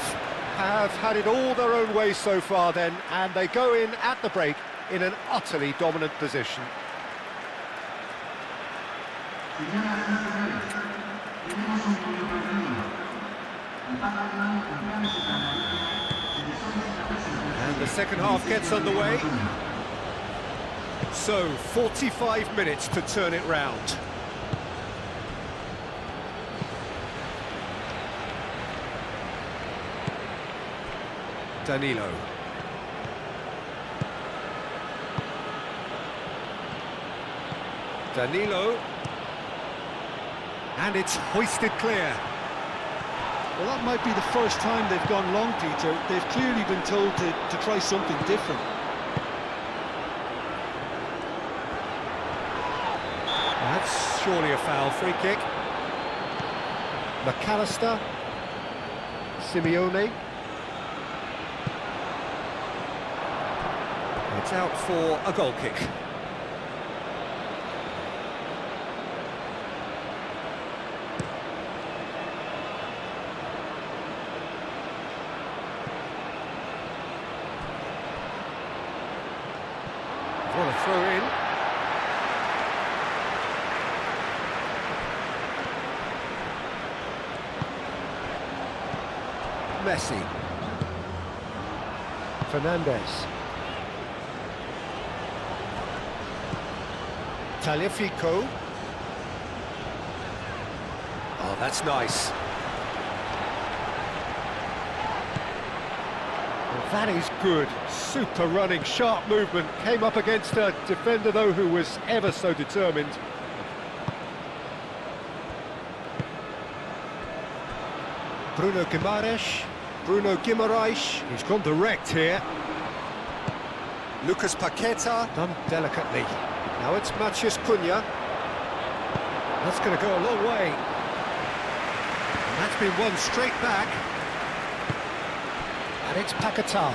Have had it all their own way so far then, and they go in at the break in an utterly dominant position. And the second half gets underway. So, 45 minutes to turn it round. Danilo. And it's hoisted clear. Well, that might be the first time they've gone long, Peter. They've clearly been told to try something different. That's surely a foul. Free kick. McAllister. Simeone. It's out for a goal kick. What a throw in. Messi. Fernandes. Tagliafico. Oh, that's nice. Well, that is good. Super running, sharp movement. Came up against a defender, though, who was ever so determined. Bruno Guimaraes. He's gone direct here. Lucas Paqueta. Done delicately. Now it's Matheus Cunha. That's going to go a long way. And that's been won straight back. And it's Paqueta.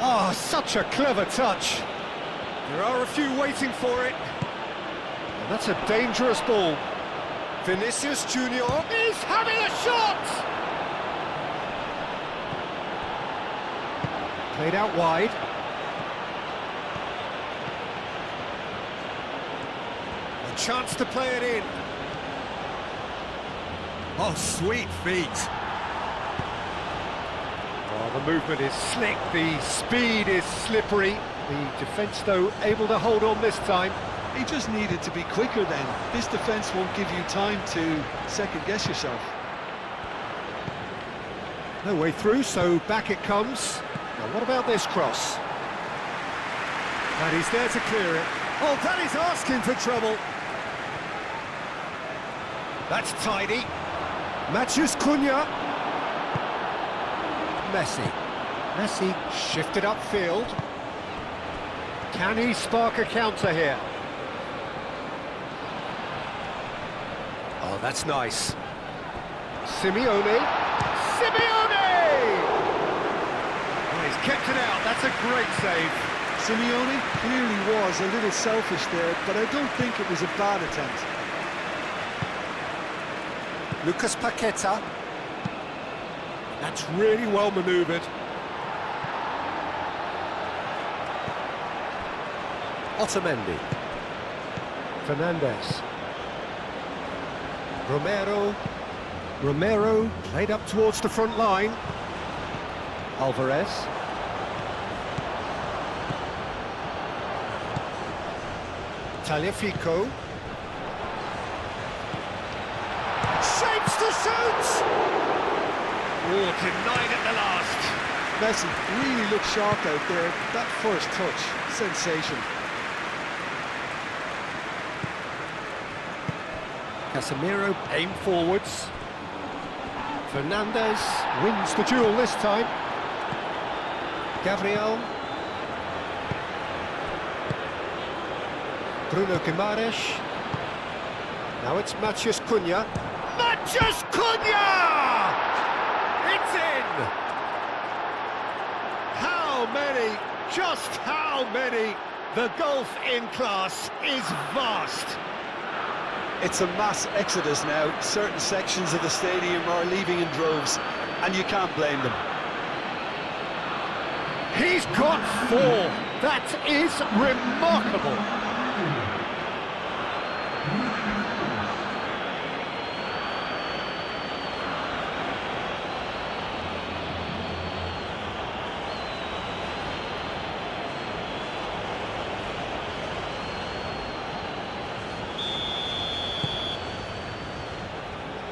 Oh, such a clever touch. There are a few waiting for it. And that's a dangerous ball. Vinicius Junior is having a shot! Played out wide. A chance to play it in. Oh, sweet feet. Oh, the movement is slick, the speed is slippery. The defence, though, able to hold on this time. He just needed to be quicker then. This defence won't give you time to second-guess yourself. No way through, so back it comes. Now, what about this cross? And he's there to clear it. Oh, that is asking for trouble. That's tidy. Matheus Cunha. Messi shifted upfield. Can he spark a counter here? Oh, that's nice. Simeone. Oh, he's kept it out. That's a great save. Simeone clearly was a little selfish there, but I don't think it was a bad attempt. Lucas Paqueta. That's really well manoeuvred. Otamendi. Fernandes. Romero played up towards the front line. Alvarez. Tagliafico. Shapes to shoot! Oh, denied at the last. Messi really looked sharp out there. That first touch, sensation. Casemiro aim forwards. Fernandez wins the duel this time. Gabriel. Bruno Guimaraes. Now it's Matheus Cunha. Matheus Cunha! It's in! How many? Just how many? The gulf in class is vast. It's a mass exodus now. Certain sections of the stadium are leaving in droves, and you can't blame them. He's got 4. That is remarkable.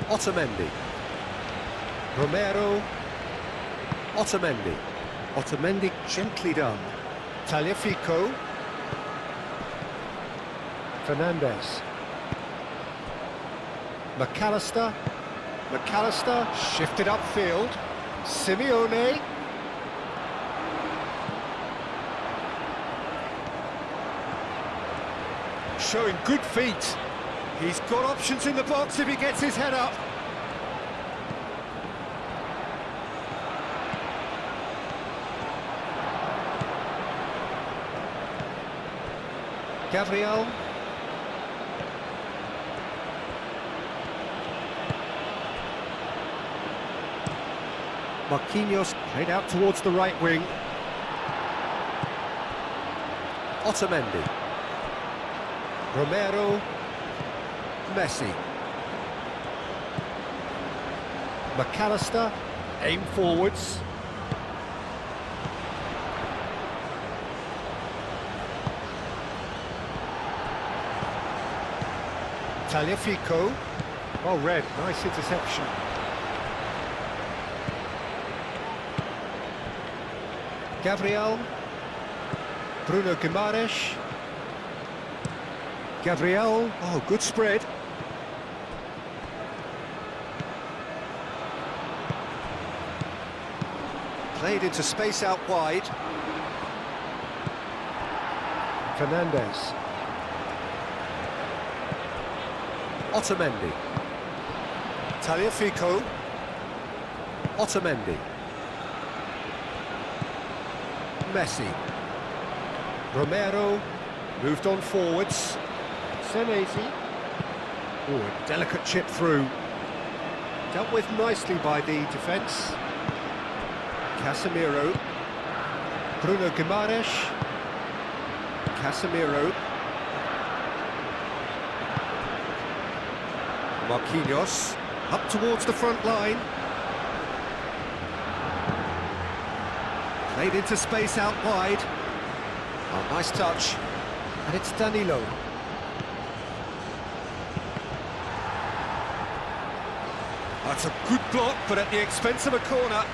Otamendi. Romero. Otamendi. Otamendi gently done. Tagliafico. Fernandez. McAllister. McAllister shifted upfield. Simeone. Showing good feet. He's got options in the box if he gets his head up. Gabriel. Marquinhos played out towards the right wing. Otamendi. Romero. Messi. McAllister, aim forwards. Tagliafico. Well read, nice interception. Gabriel. Bruno Guimaraes. Gabriel, oh, good spread. Played into space out wide. Fernandez. Otamendi. Tagliafico. Otamendi. Messi. Romero. Moved on forwards. Senesi. Oh, a delicate chip through. Dealt with nicely by the defence. Casemiro. Bruno Guimaraes. Casemiro. Marquinhos. Up towards the front line. Played into space out wide. Oh, nice touch. And it's Danilo. That's a good block, but at the expense of a corner.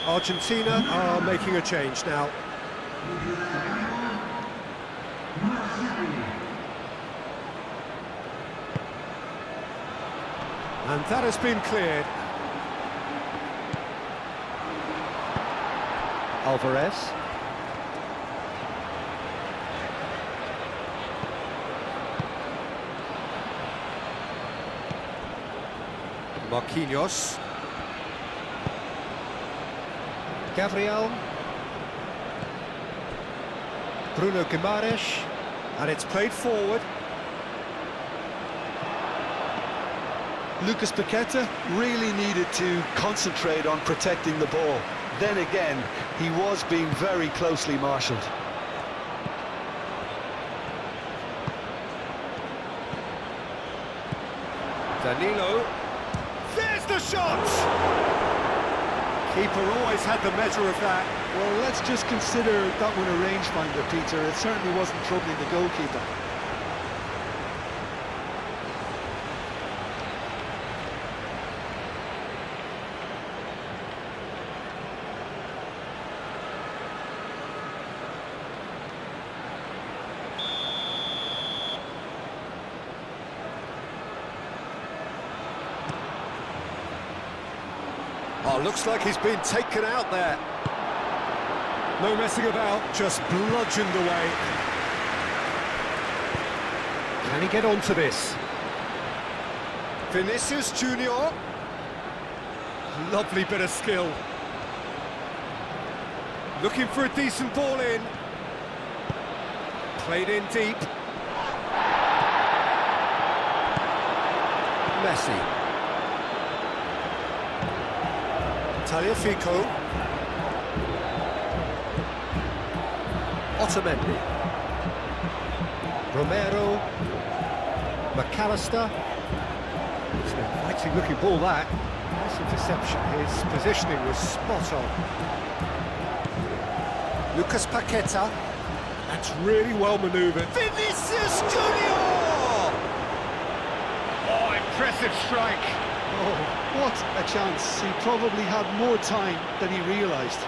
Argentina are making a change now. And that has been cleared. Alvarez. Marquinhos. Gabriel. Bruno Guimaraes. And it's played forward. Lucas Paqueta really needed to concentrate on protecting the ball. Then again, he was being very closely marshalled. Danilo. There's the shot! Keeper always had the measure of that. Well, let's just consider that one a rangefinder, Peter. It certainly wasn't troubling the goalkeeper. Oh, looks like he's been taken out there. No messing about, just bludgeoned away. Can he get onto this? Vinicius Junior. Lovely bit of skill. Looking for a decent ball in. Played in deep. Messi. Tagliafico. Otamendi. Romero. McAllister. It's an inviting looking ball that. Nice interception. His positioning was spot on. Lucas Paqueta. That's really well manoeuvred. Vinicius Junior! Oh, impressive strike. Oh, what a chance. He probably had more time than he realised.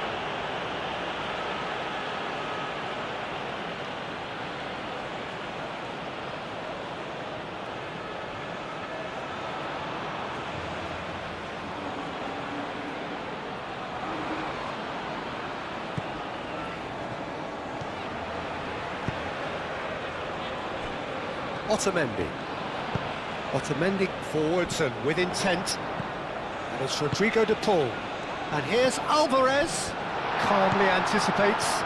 Otamendi forwards and with intent. And it's Rodrigo de Paul. And here's Alvarez. Calmly anticipates.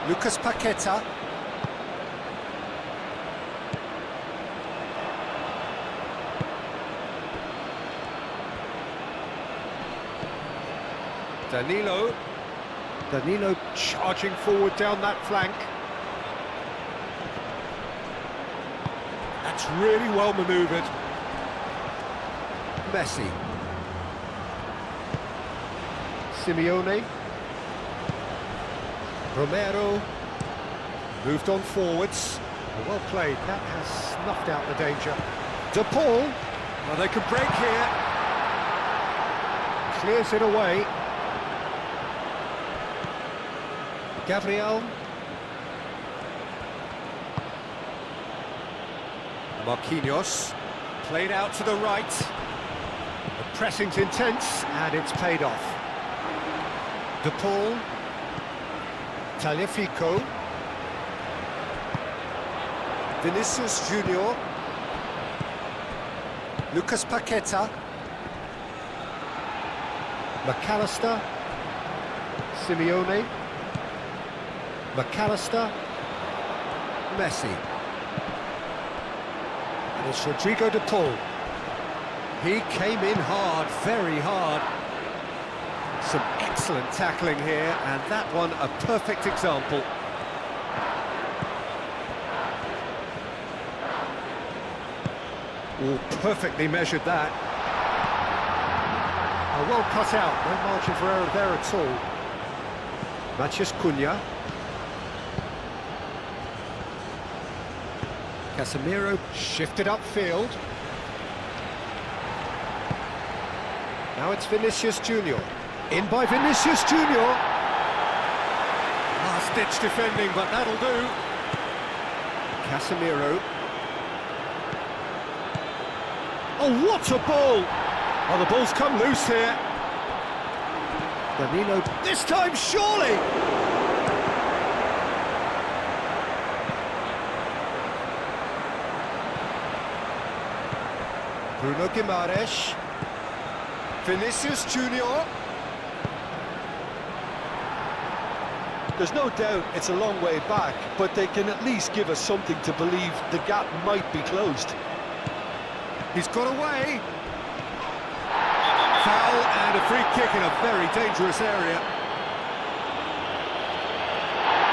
Lucas Paqueta. Danilo charging forward down that flank. That's really well manoeuvred. Messi. Simeone. Romero. Moved on forwards. Well played. That has snuffed out the danger. De Paul. Well, they can break here. Clears it away. Gabriel. Marquinhos, played out to the right. The pressing's intense, and it's paid off. De Paul. Tagliafico. Vinicius Junior. Lucas Paqueta. McAllister. Simeone. McAllister. Messi. And it's Rodrigo de Paul. He came in hard, very hard. Some excellent tackling here, and that one a perfect example. Oh, perfectly measured that. Well cut out, no margin for error there at all. Matheus Cunha. Casemiro shifted upfield. Now it's Vinicius Junior. In by Vinicius Junior. Last-ditch defending, but that'll do. Casemiro. Oh, what a ball! Oh, the ball's come loose here. Danilo, this time surely! Bruno Guimaraes. Vinicius Junior. There's no doubt it's a long way back, but they can at least give us something to believe the gap might be closed. He's got away. Foul and a free kick in a very dangerous area.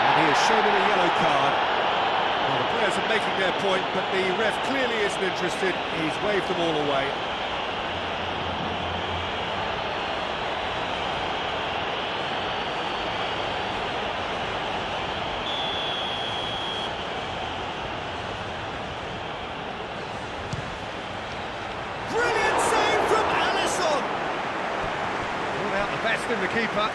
And he has shown him a yellow card. Well, the players are making their point, but the ref clearly isn't interested. He's waved them all away. in the keeper.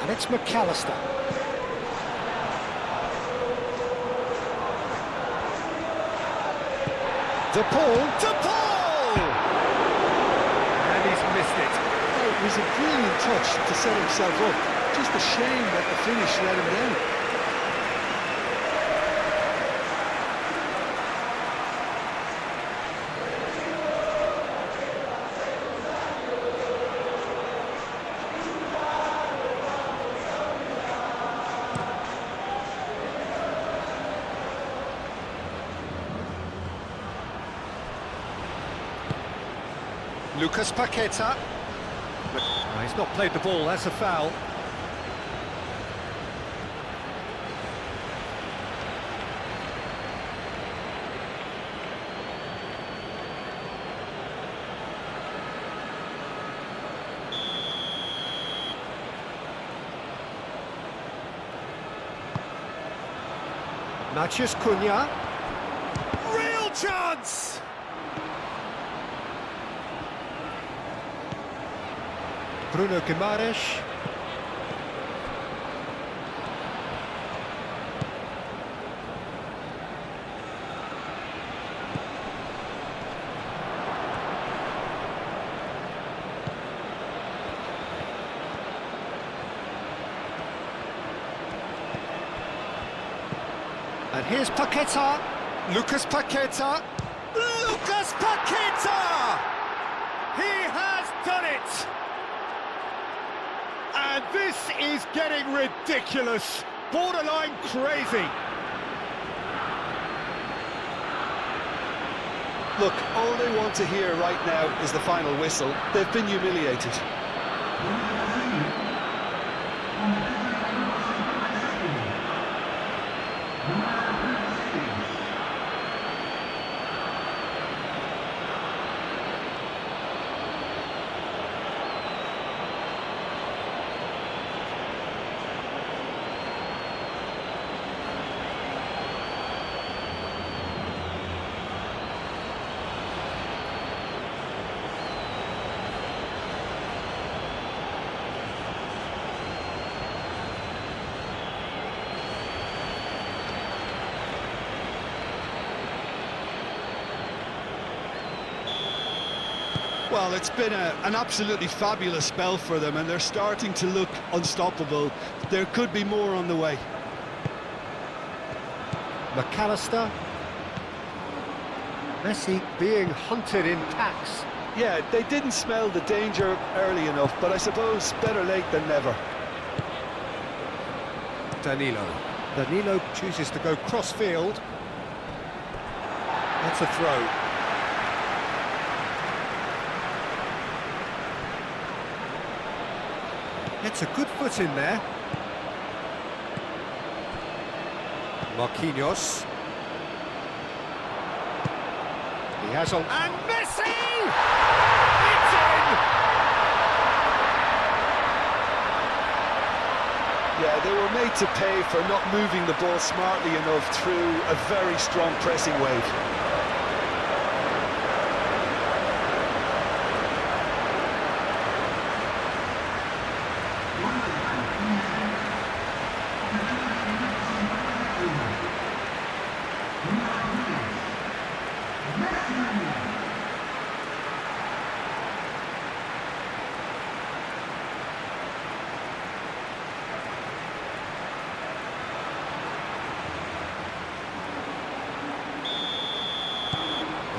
And it's McAllister. De Paul! And he's missed it. Oh, it was a brilliant touch to set himself up. Just a shame that the finish let him down. Lucas Paqueta. He's not played the ball, that's a foul. Mathias Cunha. Real chance! Bruno Guimaraes. And here's Paqueta. Lucas Paqueta. Lucas Paqueta! He has done it! And this is getting ridiculous, borderline crazy. Look, all they want to hear right now is the final whistle. They've been humiliated. Well, it's been an absolutely fabulous spell for them, and they're starting to look unstoppable. There could be more on the way. McAllister. Messi being hunted in packs. Yeah, they didn't smell the danger early enough, but I suppose better late than never. Danilo chooses to go cross-field. That's a throw. It's a good foot in there. Marquinhos. He has on... And Messi! It's in! Yeah, they were made to pay for not moving the ball smartly enough through a very strong pressing wave.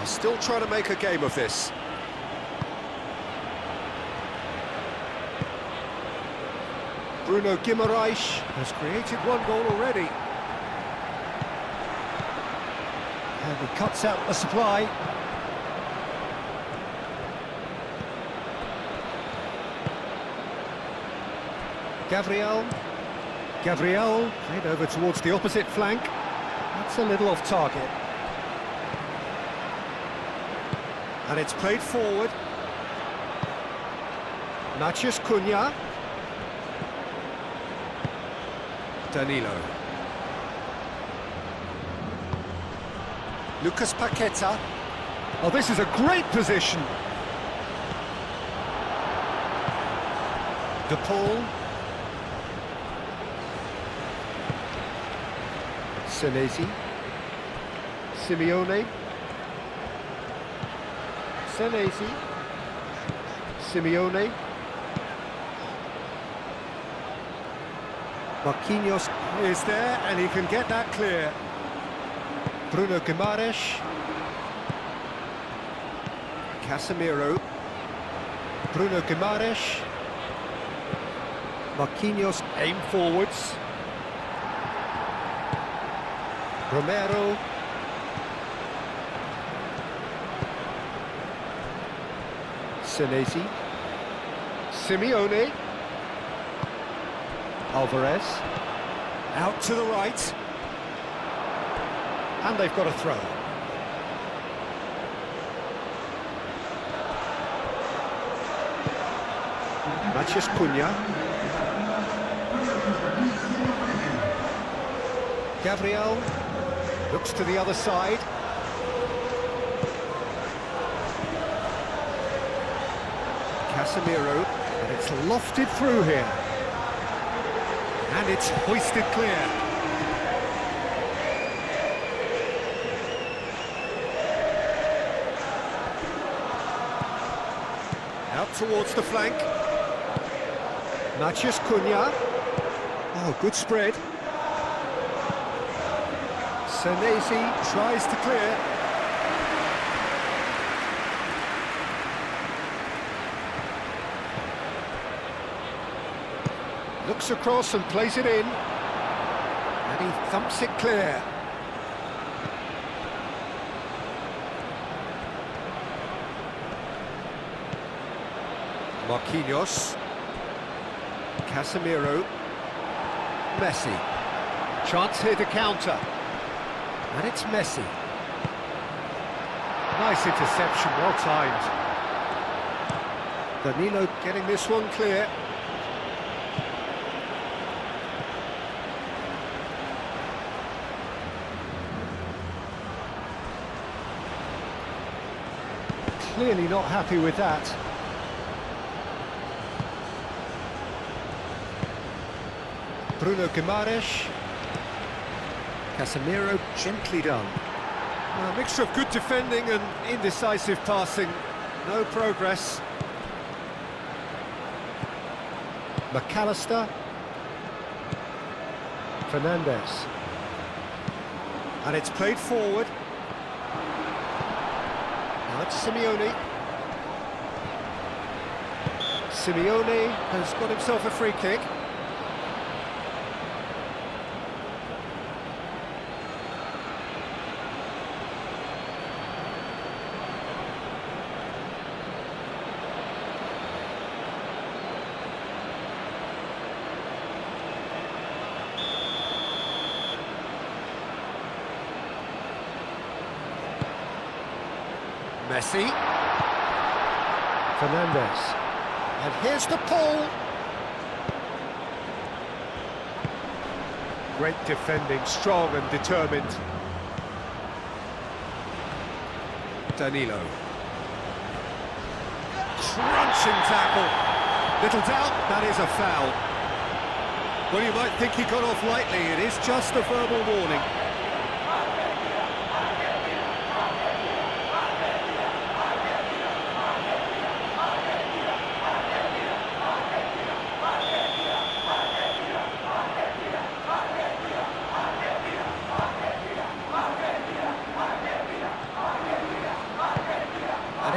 Still trying to make a game of this. Bruno Guimaraes has created one goal already. And he cuts out the supply. Gabriel played over towards the opposite flank. That's a little off target. And it's played forward. Matheus Cunha. Danilo. Lucas Paqueta. Oh, this is a great position. De Paul. Senesi. Simeone. Senesi. Simeone. Marquinhos is there and he can get that clear. Bruno Guimaraes. Casemiro. Bruno Guimaraes. Marquinhos aim forwards. Romero. Senesi. Simeone. Alvarez. Out to the right. And they've got a throw. Matheus Cunha. Gabriel looks to the other side. Casemiro, and it's lofted through here. And it's hoisted clear. Out towards the flank. Matheus Cunha. Oh, good spread. Senesi tries to clear. Looks across and plays it in. And he thumps it clear. Marquinhos. Casemiro. Messi. Chance here to counter. And it's Messi. Nice interception, well timed. Danilo getting this one clear. Clearly not happy with that. Bruno Guimaraes. Casemiro, gently done. A mixture of good defending and indecisive passing. No progress. McAllister. Fernandes. And it's played forward. Now it's Simeone. Simeone has got himself a free kick. Messi. Fernandes. And here's the Paul. Great defending, strong and determined. Danilo. Crunching tackle. Little doubt, that is a foul. Well, you might think he got off lightly. It is just a verbal warning.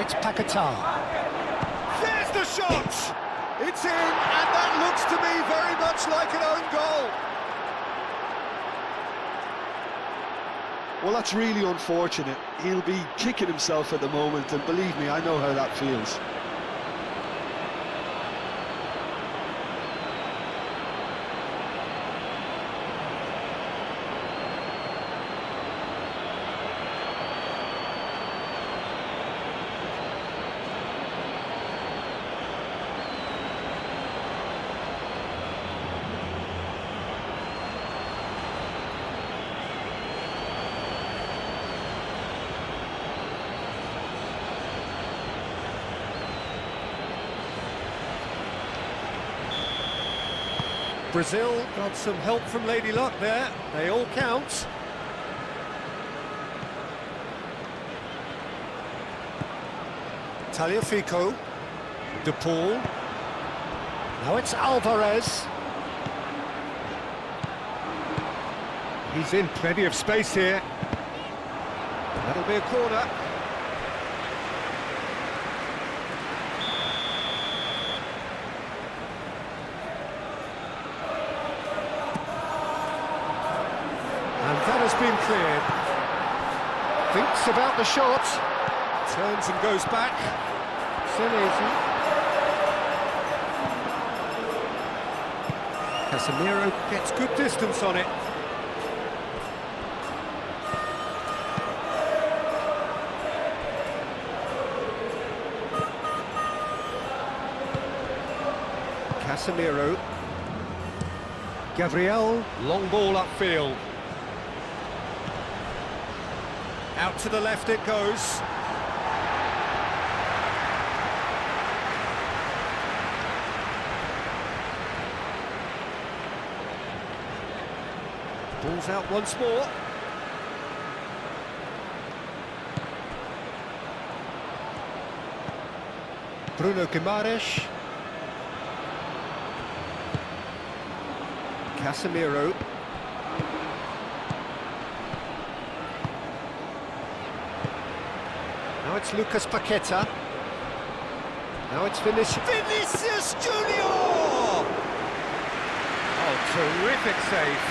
It's Paqueta. There's the shot! It's in, and that looks to me very much like an own goal. Well, that's really unfortunate. He'll be kicking himself at the moment, and believe me, I know how that feels. Brazil got some help from Lady Luck there. They all count. Tagliafico, De Paul. Now it's Alvarez. He's in plenty of space here. That'll be a corner. And that has been cleared. Thinks about the shot. Turns and goes back. Senesi. Casemiro gets good distance on it. Casemiro. Gabriel, long ball upfield. Out to the left it goes. Ball's out once more. Bruno Guimaraes. Casemiro. Now it's Lucas Paqueta. Now it's Vinicius Junior! Oh, terrific save.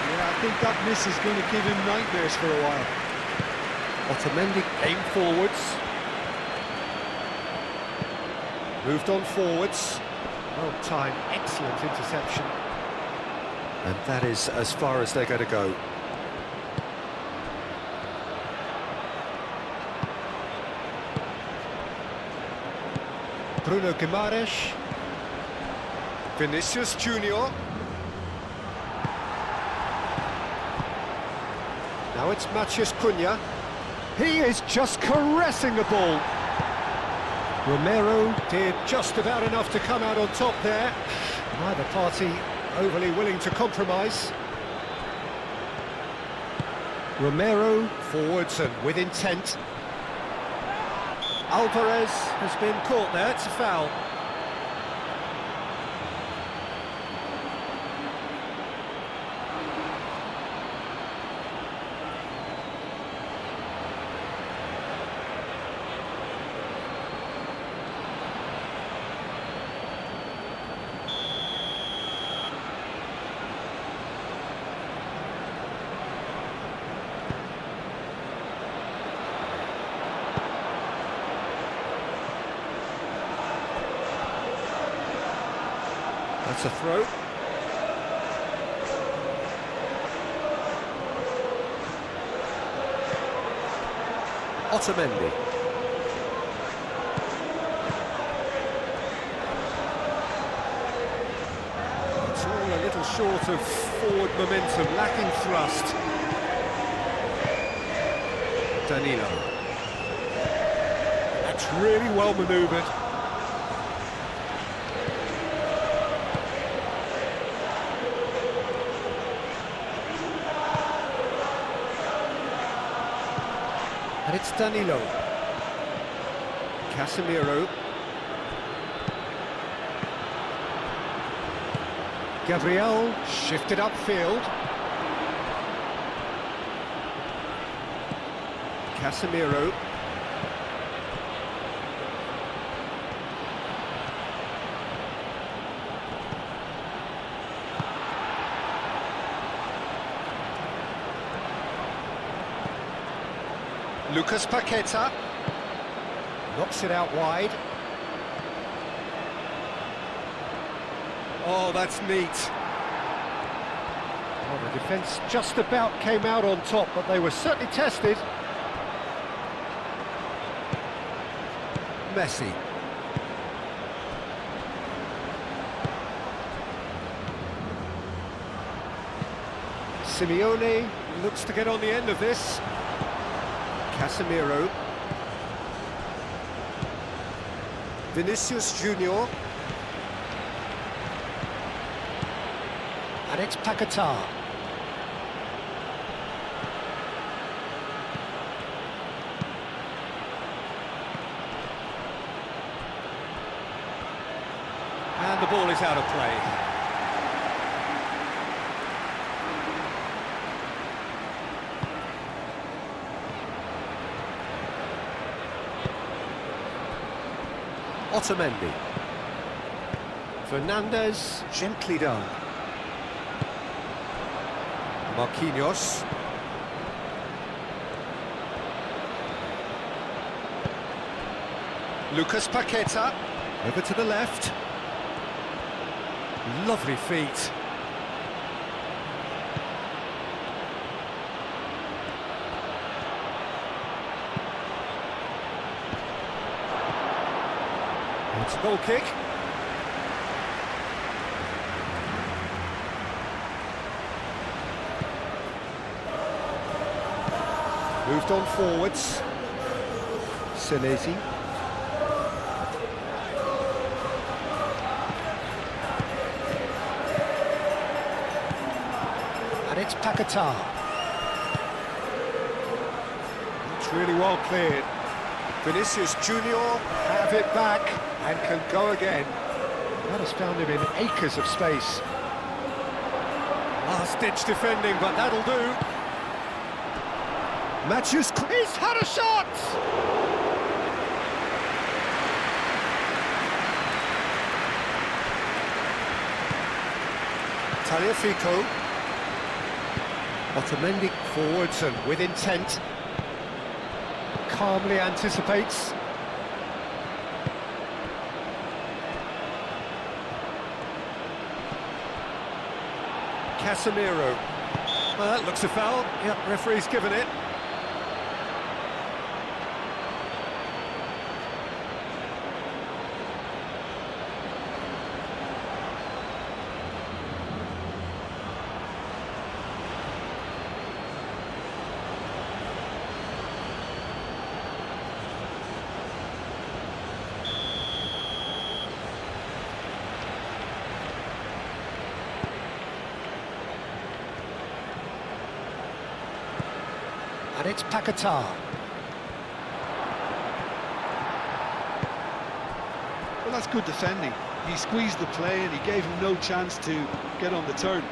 Yeah, I think that miss is going to give him nightmares for a while. Otamendi came forwards. Moved on forwards. Well timed, excellent interception. And that is as far as they're going to go. Bruno Guimaraes. Vinicius Junior. Now it's Matheus Cunha. He is just caressing the ball. Romero did just about enough to come out on top there. Neither party overly willing to compromise. Romero forwards and with intent. Alvarez has been caught there, it's a foul. That's a throw. Otamendi. It's all a little short of forward momentum, lacking thrust. Danilo. That's really well manoeuvred. And it's Danilo. Casemiro. Gabriel shifted upfield. Casemiro. Lucas Paqueta knocks it out wide. Oh, that's neat. Well, the defence just about came out on top, but they were certainly tested. Messi. Simeone looks to get on the end of this. Casemiro. Vinicius Junior. And it's Paquetá. And the ball is out of play. Otamendi. Fernandez, gently done. Marquinhos. Lucas Paqueta. Over to the left. Lovely feet. It's a goal kick. Moved on forwards. Senesi. And it's Paquetá. It's really well cleared. Vinicius Junior have it back and can go again. That has found him in acres of space. Last-ditch defending, but that'll do. Matches. He's had a shot! Tagliafico. Otamendi forwards and with intent. Calmly anticipates. Casemiro. Well, that looks a foul. Yep, referee's given it. And it's Paquetá. Well, that's good defending. He squeezed the play and he gave him no chance to get on the turn.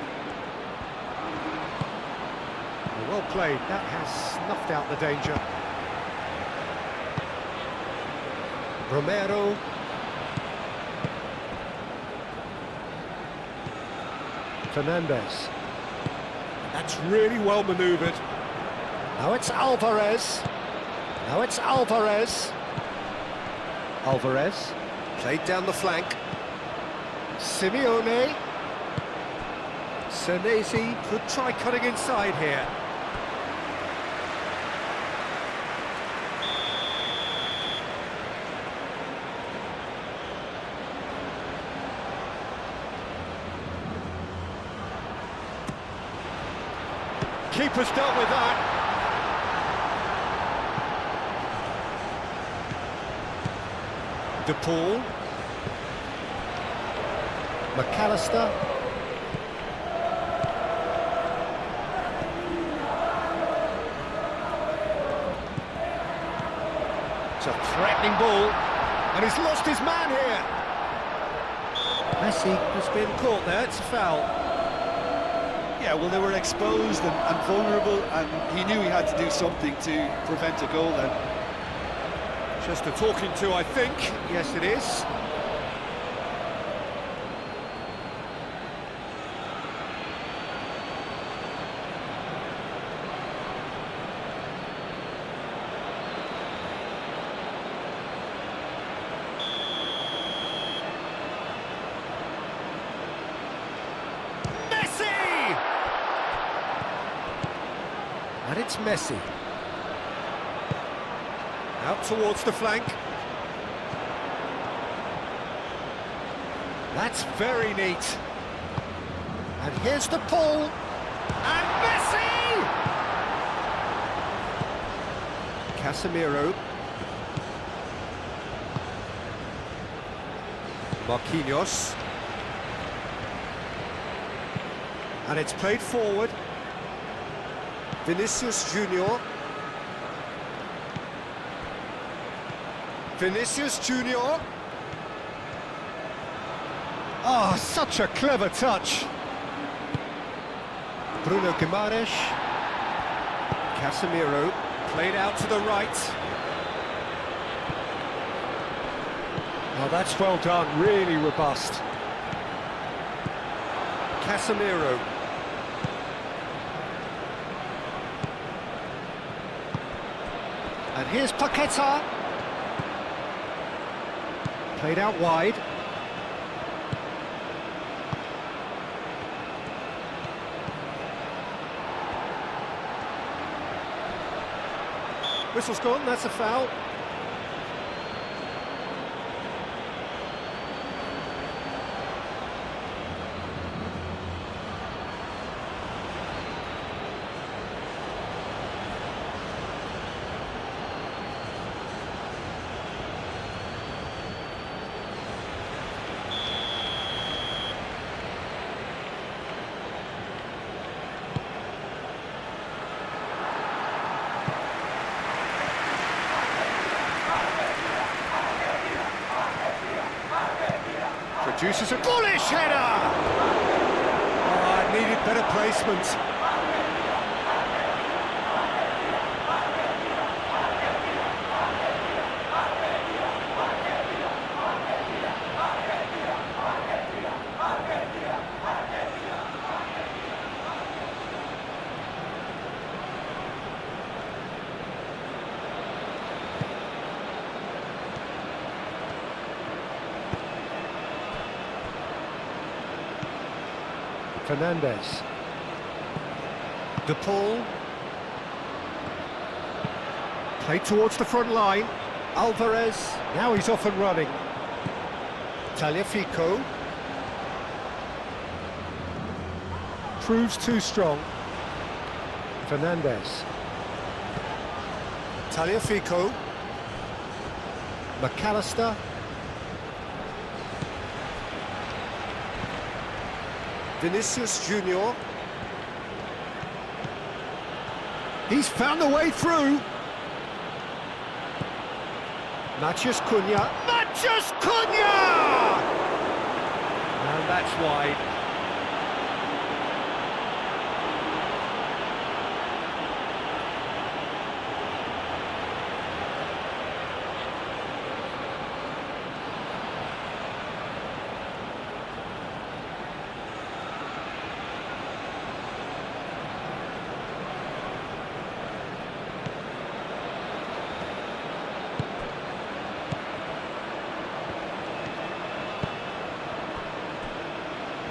Well played. That has snuffed out the danger. Romero. Fernandez. That's really well manoeuvred. Now it's Alvarez. Now it's Alvarez. Alvarez. Played down the flank. Simeone. Senesi could try cutting inside here. Keeper's dealt with that. De Paul. McAllister. It's a threatening ball, and he's lost his man here. Messi has been caught there, it's a foul. Yeah, well, they were exposed and vulnerable, and he knew he had to do something to prevent a goal then. Just a talking to, I think. Yes, it is. Messi! And it's Messi. Out towards the flank. That's very neat. And here's the pull. And Messi! Casemiro. Marquinhos. And it's played forward. Vinicius Junior. Vinicius Junior. Oh, such a clever touch. Bruno Guimaraes. Casemiro, played out to the right. Oh, that's well done, really robust. Casemiro. And here's Paqueta. Played out wide. Whistle's gone, that's a foul. Produces a bullish header! Oh, it needed better placement. Fernandez. De Paul. Played towards the front line. Alvarez. Now he's off and running. Tagliafico. Proves too strong. Fernandez. Tagliafico. McAllister. Vinicius Junior. He's found a way through. Matheus Cunha. Matheus Cunha! And that's wide.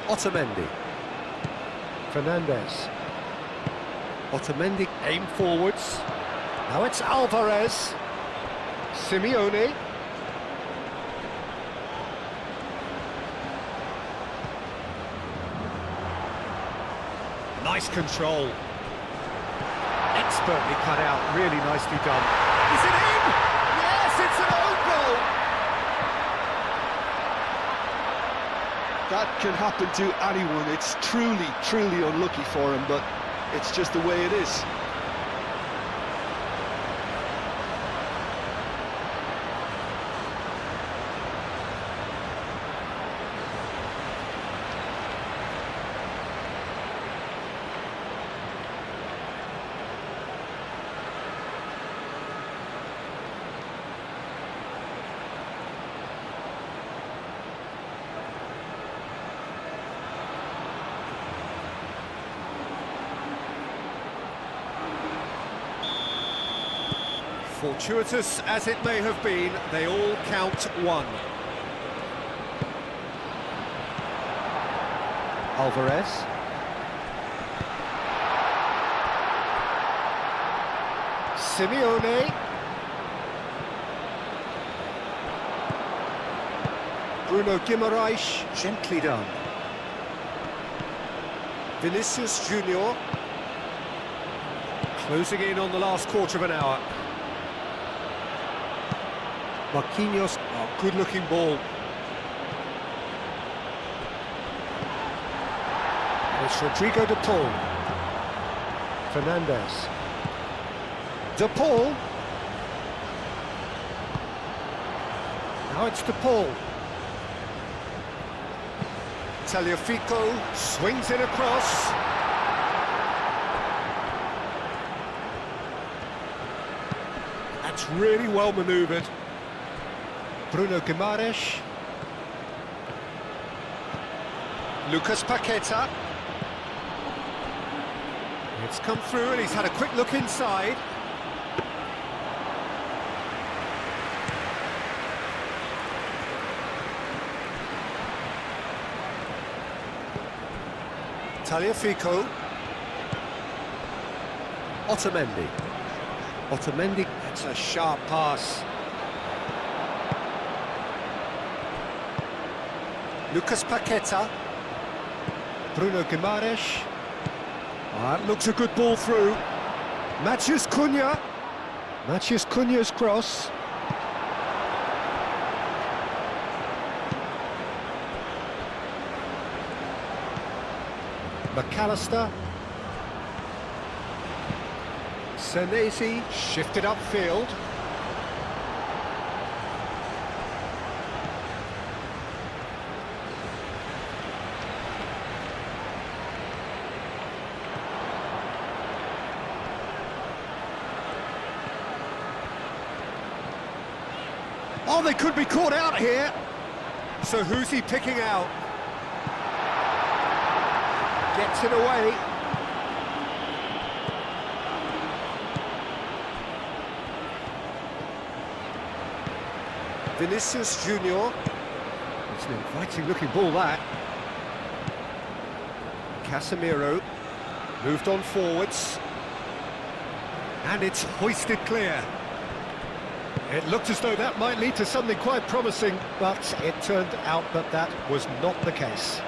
Otamendi. Fernandez. Otamendi aim forwards. Now it's Alvarez. Simeone. Nice control. Expertly cut out, really nicely done. Is it in? Yes, it's an own goal! That can happen to anyone. It's truly, truly unlucky for him, but it's just the way it is. Fortuitous as it may have been, they all count one. Alvarez. Simeone. Bruno Guimaraes, gently done. Vinicius Junior. Closing in on the last quarter of an hour. Marquinhos, oh, good-looking ball. It's It's Rodrigo de Paul. Fernandez. De Paul. Now it's De Paul. Tagliafico swings it across. That's really well manoeuvred. Bruno Guimaraes. Lucas Paqueta. It's come through and he's had a quick look inside. Tagliafico. Otamendi. Otamendi, that's a sharp pass. Lucas Paqueta. Bruno Guimaraes. That looks a good ball through. Matheus Cunha. Matheus Cunha's cross. McAllister. Senesi shifted upfield. Oh, they could be caught out here. So who's he picking out? Gets it away. Vinicius Junior. It's an inviting looking ball, that. Casemiro moved on forwards. And it's hoisted clear. It looked as though that might lead to something quite promising, but it turned out that that was not the case.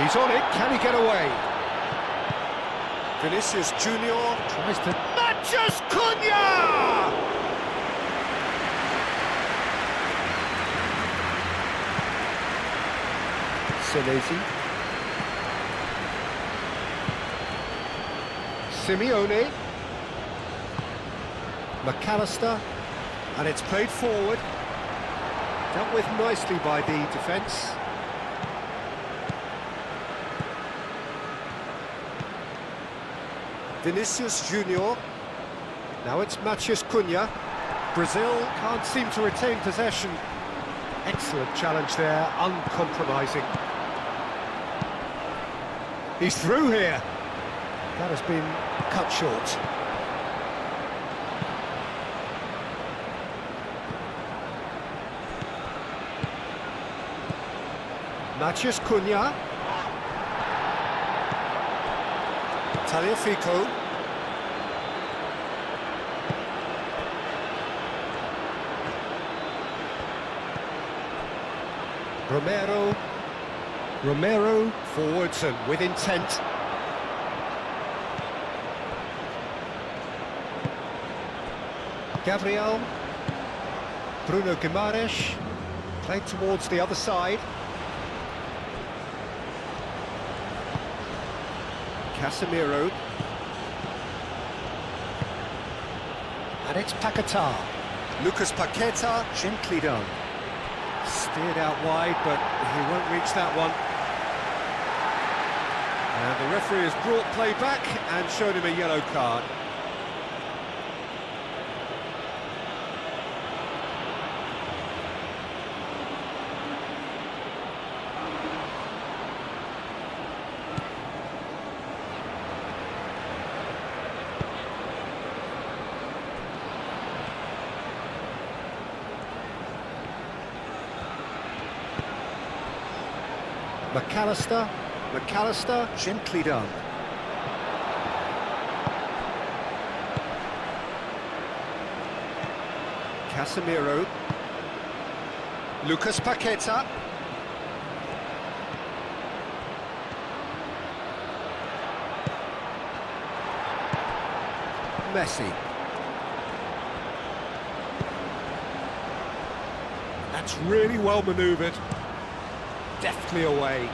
He's on it, can he get away? Vinicius Junior tries to... Matheus Cunha! Senesi. Simeone. McAllister. And it's played forward. Dealt with nicely by the defence. Vinicius Junior. Now it's Matheus Cunha. Brazil can't seem to retain possession. Excellent challenge there, uncompromising. He's through here. That has been cut short. Matheus Cunha. Tagliafico. Romero forwards and with intent. Gabriel. Bruno Guimaraes. Played towards the other side. Casemiro. And it's Paqueta. Lucas Paqueta, gently done. Steered out wide, but he won't reach that one. And the referee has brought play back and showed him a yellow card. McAllister, gently done. Casemiro. Lucas Paqueta. Messi. That's really well manoeuvred. Deftly away.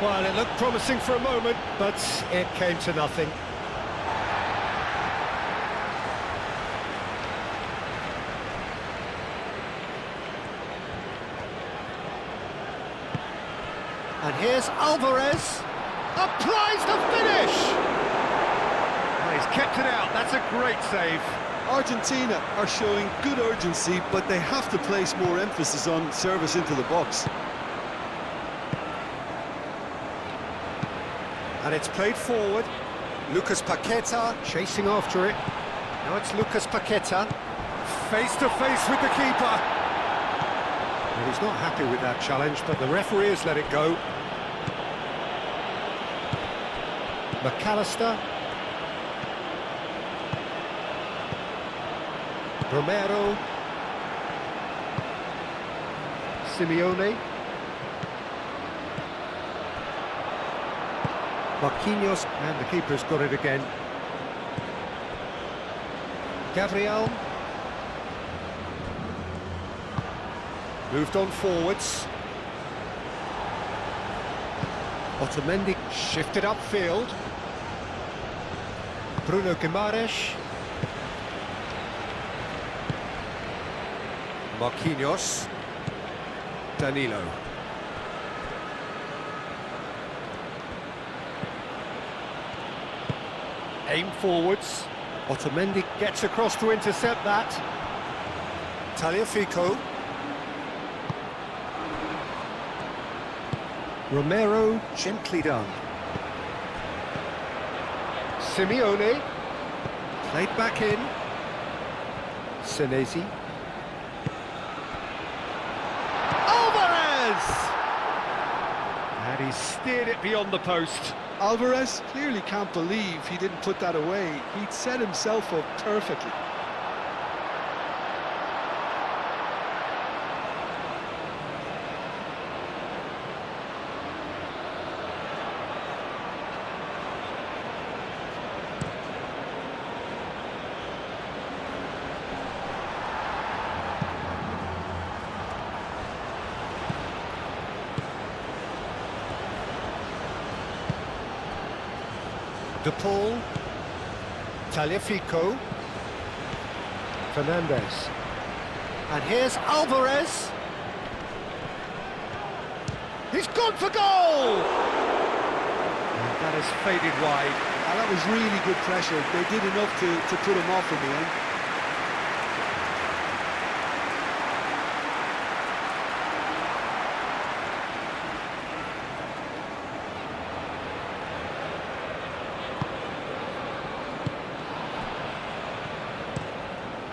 Well, it looked promising for a moment, but it came to nothing. And here's Alvarez. Applies the finish! Well, he's kept it out. That's a great save. Argentina are showing good urgency, but they have to place more emphasis on service into the box. And it's played forward. Lucas Paqueta chasing after it. Now it's Lucas Paqueta. Face to face with the keeper. Well, he's not happy with that challenge, but the referee has let it go. McAllister. Romero. Simeone. Marquinhos, and the keeper's got it again. Gabriel. Moved on forwards. Otamendi shifted upfield. Bruno Guimaraes. Marquinhos. Danilo. Aim forwards. Otamendi gets across to intercept that. Tagliafico. Romero, gently done. Simeone. Played back in. Senesi. Alvarez! And he steered it beyond the post. Alvarez clearly can't believe he didn't put that away. He'd set himself up perfectly. De Paul, Tagliafico, Fernandez, and here's Alvarez. He's gone for goal! And that has faded wide. And that was really good pressure. They did enough to put him off in the end.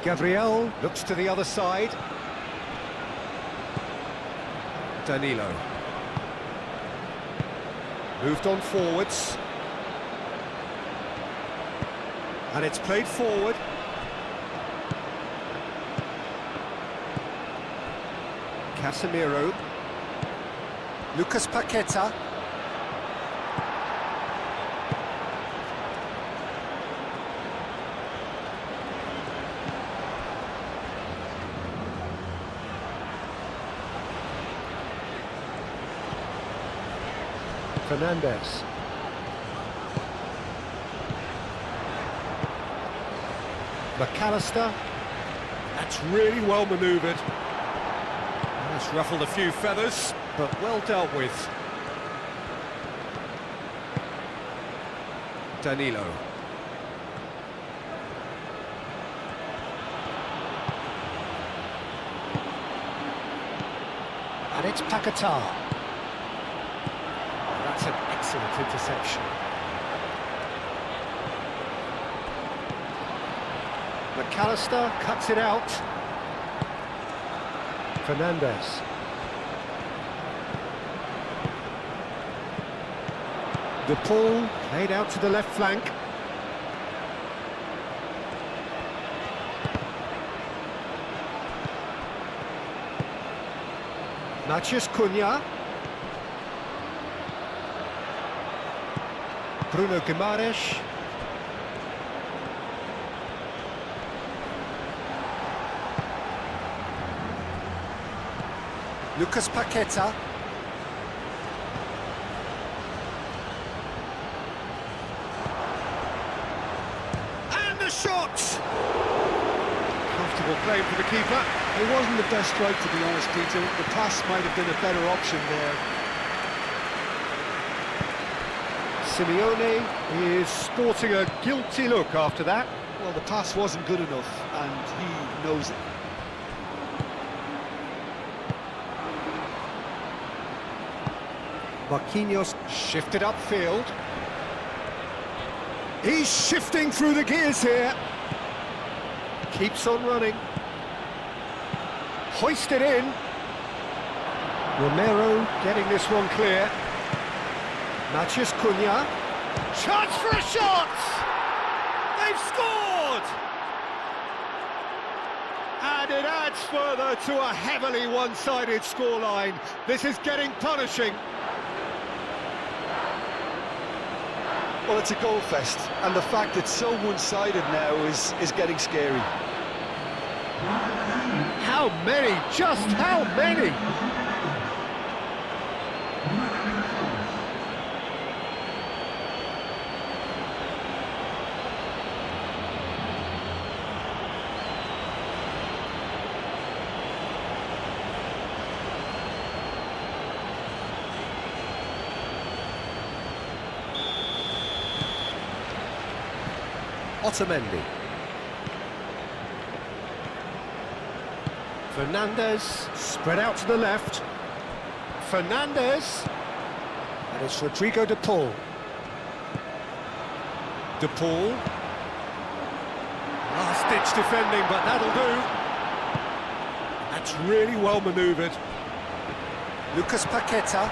Gabriel looks to the other side. Danilo. Moved on forwards. And it's played forward. Casemiro. Lucas Paqueta. Fernandez. McAllister. That's really well manoeuvred. That's ruffled a few feathers, but well dealt with. Danilo. And it's Paqueta. That's an excellent interception. McAllister cuts it out. Fernandez. De Paul played out to the left flank. Matheus Cunha. Bruno Guimaraes. Lucas Paqueta. And the shot! Comfortable claim for the keeper. It wasn't the best strike, to be honest, Peter. The pass might have been a better option there. Simeone is sporting a guilty look after that. Well, the pass wasn't good enough, and he knows it. Marquinhos shifted upfield. He's shifting through the gears here. Keeps on running. Hoisted in. Romero getting this one clear. Matheus Cunha. Chance for a shot! They've scored! And it adds further to a heavily one-sided scoreline. This is getting punishing. Well, it's a goal fest, and the fact it's so one-sided now is getting scary. How many? Just how many? Otamendi. Fernandez, spread out to the left. Fernandez. And it's Rodrigo de Paul. De Paul. Last-ditch defending, but that'll do. That's really well manoeuvred. Lucas Paqueta.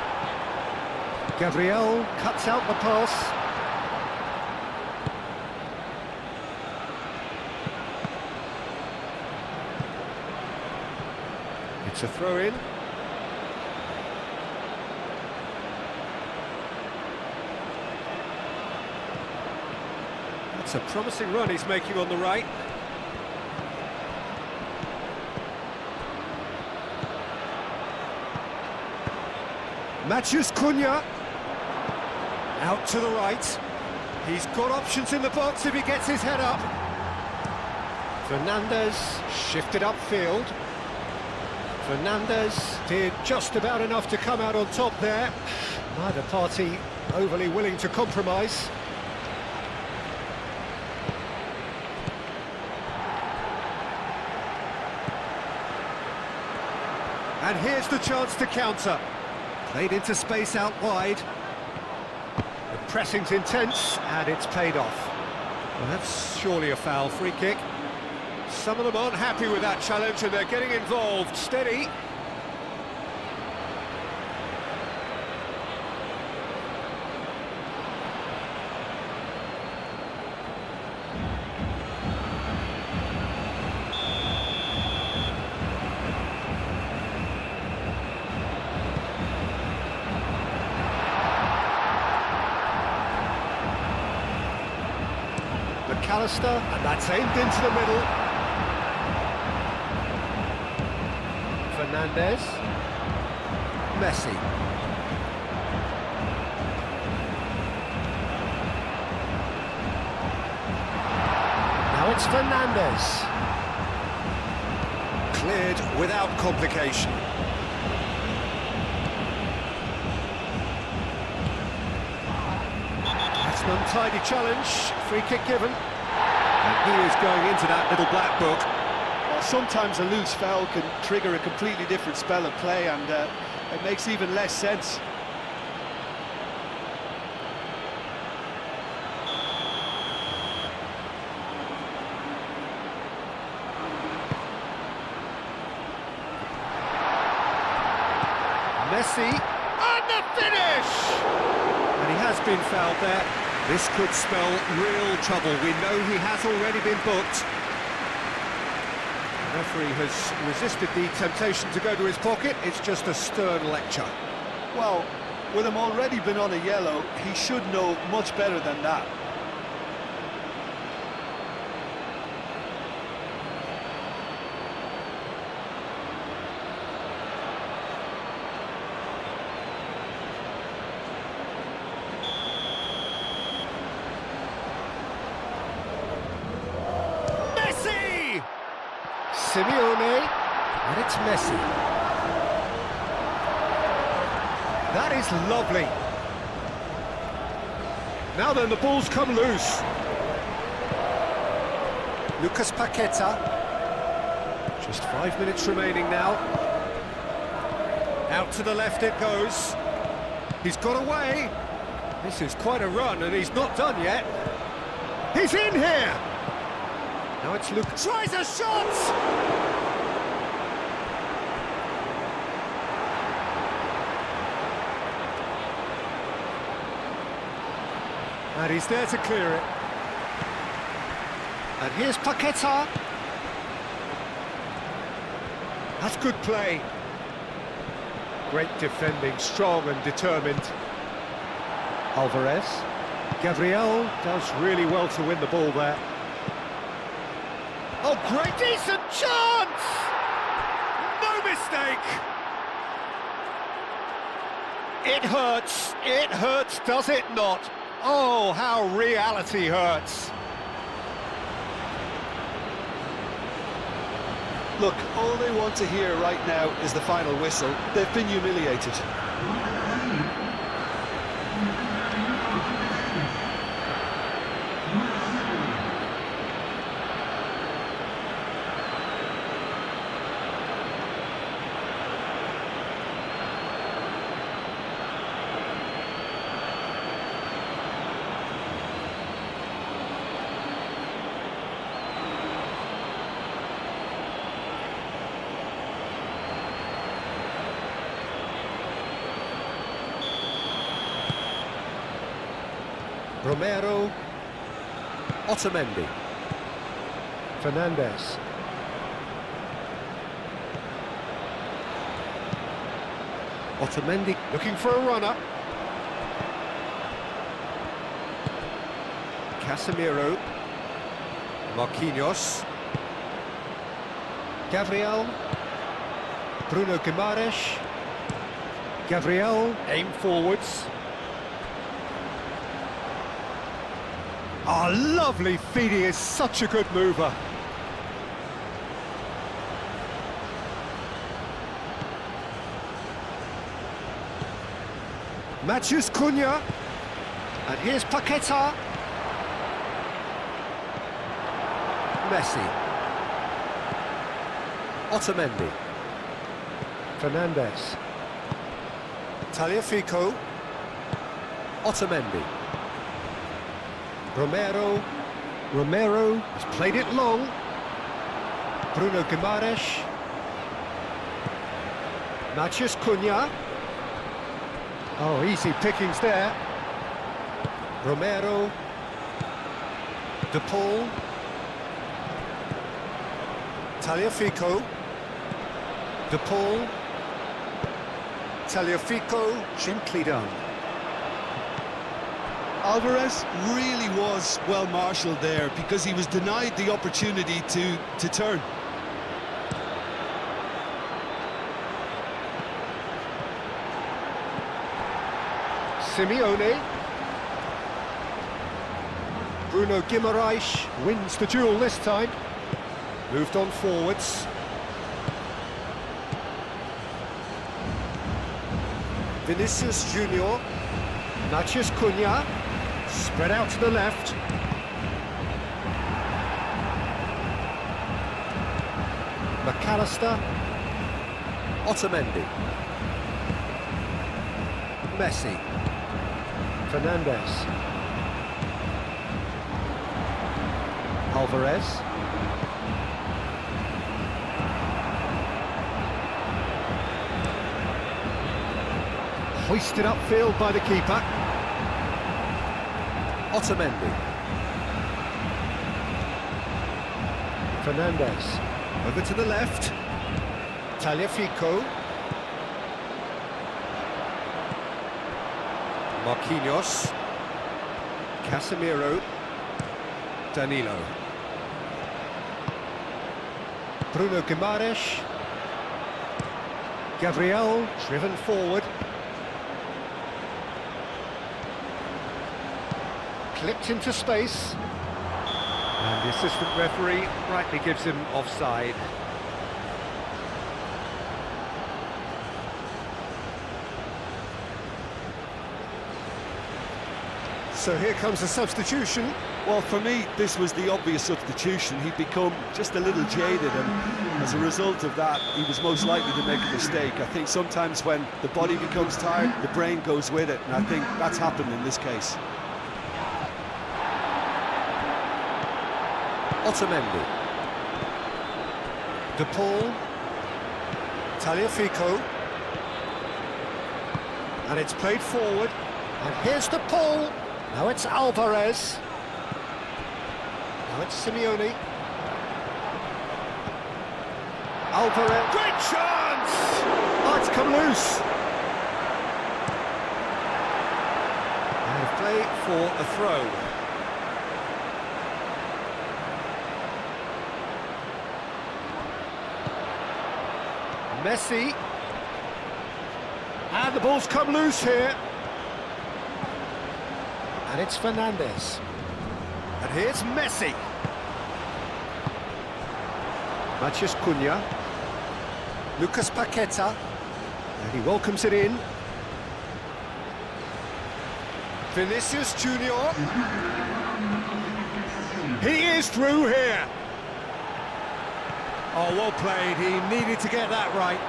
Gabriel cuts out the pass. It's a throw-in. That's a promising run he's making on the right. Matheus Cunha. Out to the right. He's got options in the box if he gets his head up. Fernandez shifted upfield. Fernandez did just about enough to come out on top there. Neither party overly willing to compromise. And here's the chance to counter. Played into space out wide. The pressing's intense, and it's paid off. Well, that's surely a foul. Free kick. Some of them aren't happy with that challenge, and they're getting involved. Steady. McAllister, and that's aimed into the middle. Fernandez. Messi. Now it's Fernandez. Cleared without complication. That's an untidy challenge. Free kick given. And he is going into that little black book. Well, sometimes a loose foul can trigger a completely different spell of play, and it makes even less sense. Messi, and the finish! And he has been fouled there. This could spell real trouble. We know he has already been booked. The referee has resisted the temptation to go to his pocket. It's just a stern lecture. Well, with him already been on a yellow, he should know much better than that. Simeone, and it's Messi. That is lovely. Now then, the ball's come loose. Lucas Paqueta. Just 5 minutes remaining now. Out to the left it goes. He's got away. This is quite a run, and he's not done yet. He's in here! Now it's Luke. Tries a shot! And he's there to clear it. And here's Paqueta. That's good play. Great defending, strong and determined. Alvarez. Gabriel does really well to win the ball there. Oh, great, decent chance! No mistake! It hurts, does it not? Oh, how reality hurts. Look, all they want to hear right now is the final whistle. They've been humiliated. Romero, Otamendi, Fernandez, Otamendi looking for a runner, Casemiro, Marquinhos, Gabriel, Bruno Guimaraes, Gabriel, aim forwards. Oh, lovely feed, he is such a good mover. Matheus Cunha, and here's Paqueta. Messi. Otamendi. Fernandez. Tagliafico. Otamendi. Romero has played it long. Bruno Guimaraes. Matheus Cunha. Oh, easy pickings there. Romero. De Paul. Tagliafico. De Paul. Tagliafico, gently done. Alvarez really was well marshalled there because he was denied the opportunity to turn. Simeone. Bruno Guimaraes wins the duel this time. Moved on forwards. Vinicius Junior. Matheus Cunha. Spread out to the left. McAllister. Otamendi. Messi. Fernandez. Alvarez. Hoisted upfield by the keeper. Otamendi. Fernandez. Over to the left. Tagliafico. Marquinhos. Casemiro. Danilo. Bruno Guimaraes. Gabriel, driven forward. Clipped into space. And the assistant referee rightly gives him offside. So here comes a substitution. Well, for me, this was the obvious substitution. He'd become just a little jaded, and as a result of that, he was most likely to make a mistake. I think sometimes when the body becomes tired, the brain goes with it, and I think that's happened in this case. Otamendi. De Paul. Tagliafico. And it's played forward. And here's De Paul. Now it's Alvarez. Now it's Simeone. Alvarez. Great chance! Oh, it's come loose. And play for a throw. Messi. And the ball's come loose here. And it's Fernandes. And here's Messi. Matheus Cunha. Lucas Paqueta. And he welcomes it in. Vinicius Junior. He is through here. Oh, well played. He needed to get that right.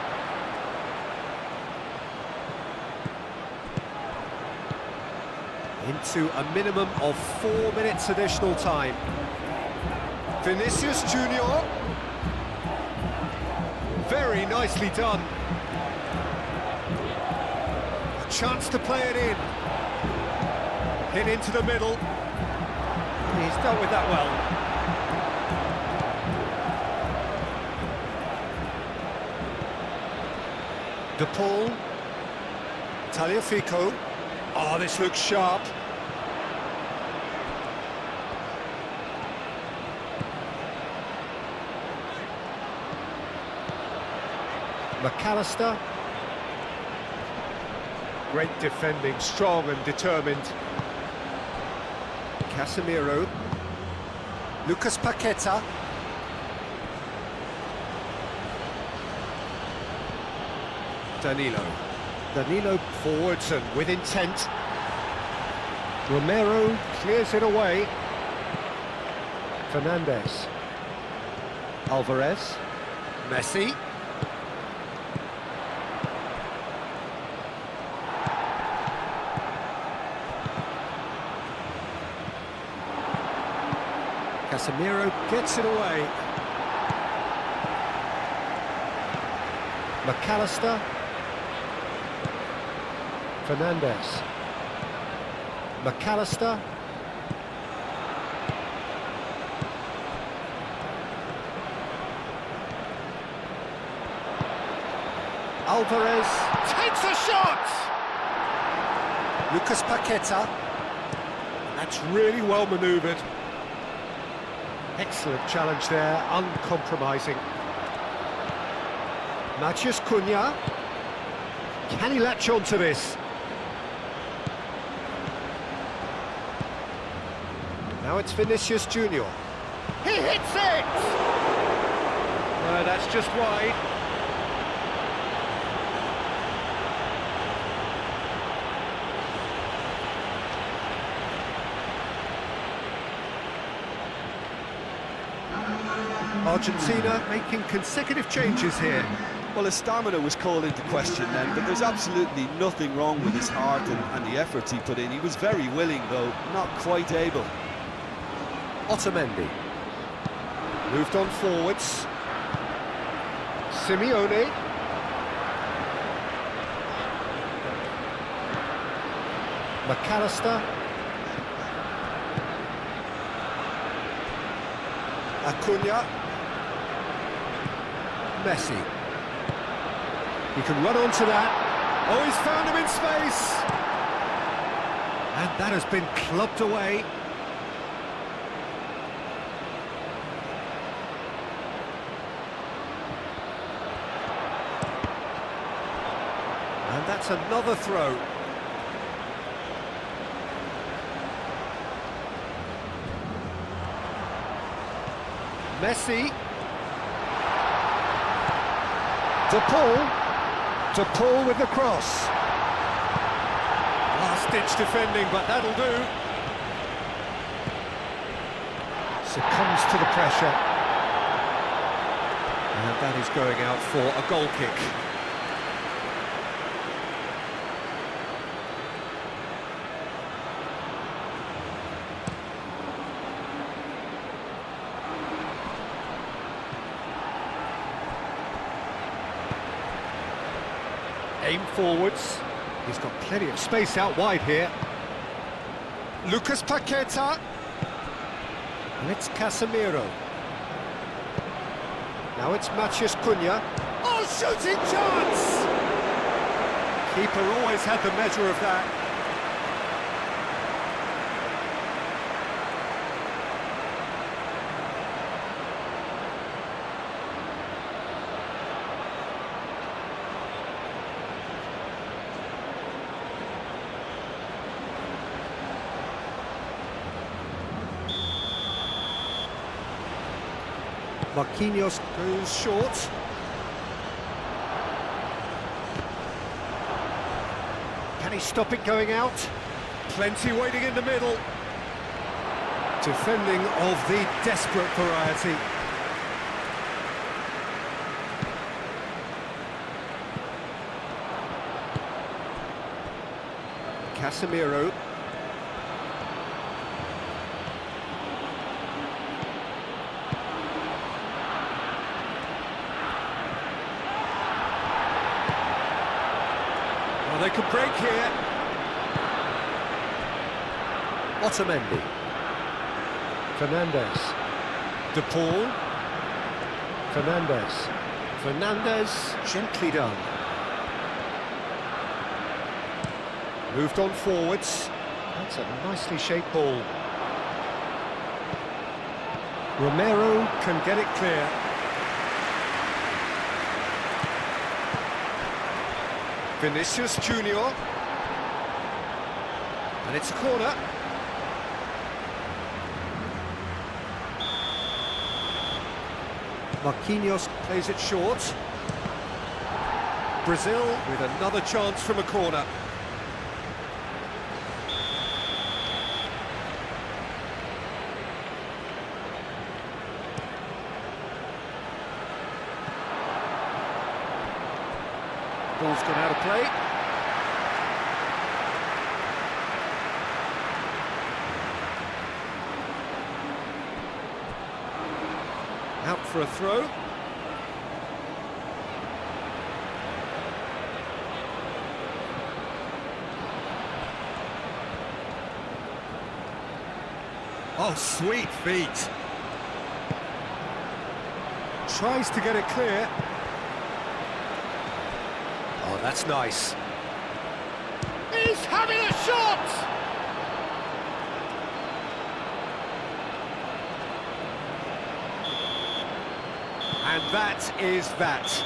Into a minimum of 4 minutes additional time. Vinicius Junior. Very nicely done. A chance to play it in. Hit into the middle. He's dealt with that well. De Paul. Tagliafico. Oh, this looks sharp. McAllister. Great defending, strong and determined. Casemiro. Lucas Paqueta. Danilo forwards and with intent. Romero clears it away. Fernandes. Alvarez. Messi. Casemiro gets it away. McAllister. Fernandes. McAllister. Alvarez takes a shot! Lucas Paqueta. That's really well manoeuvred. Excellent challenge there, uncompromising. Matheus Cunha. Can he latch on to this? Now it's Vinicius Junior. He hits it! That's just wide. Argentina making consecutive changes here. Well, his stamina was called into question then, but there's absolutely nothing wrong with his heart and the efforts he put in. He was very willing, though, not quite able. Otamendi. Moved on forwards. Simeone. McAllister. Acuna. Messi. He can run onto that. Oh, he's found him in space. And that has been clubbed away. And that's another throw. Messi. De Paul with the cross. Last-ditch defending, but that'll do. succumbs to the pressure. And that is going out for a goal kick. Aim forwards. He's got plenty of space out wide here. Lucas Paqueta. And it's Casemiro. Now it's Matheus Cunha. Oh, shooting chance! Keeper always had the measure of that. Marquinhos goes short. Can he stop it going out? Plenty waiting in the middle. Defending of the desperate variety. Casemiro. Well, they could break here. Otamendi. Fernandes. De Paul. Fernandes. Fernandes, gently done. Moved on forwards. That's a nicely shaped ball. Romero can get it clear. Vinicius Junior. And it's a corner. Marquinhos plays it short. Brazil with another chance from a corner. Ball's gone out of play. Out for a throw. Oh, sweet feet. Tries to get it clear. Oh, that's nice. He's having a shot! And that is that.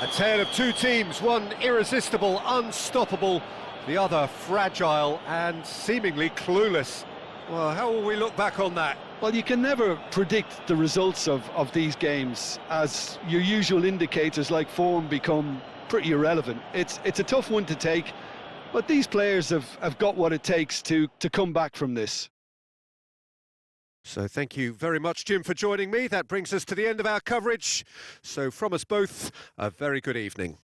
A tale of two teams, one irresistible, unstoppable, the other fragile and seemingly clueless. Well, how will we look back on that? Well, you can never predict the results of these games, as your usual indicators like form become pretty irrelevant. It's a tough one to take, but these players have got what it takes to come back from this. So thank you very much, Jim, for joining me. That brings us to the end of our coverage. So from us both, a very good evening.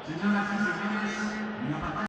Señoras y señores,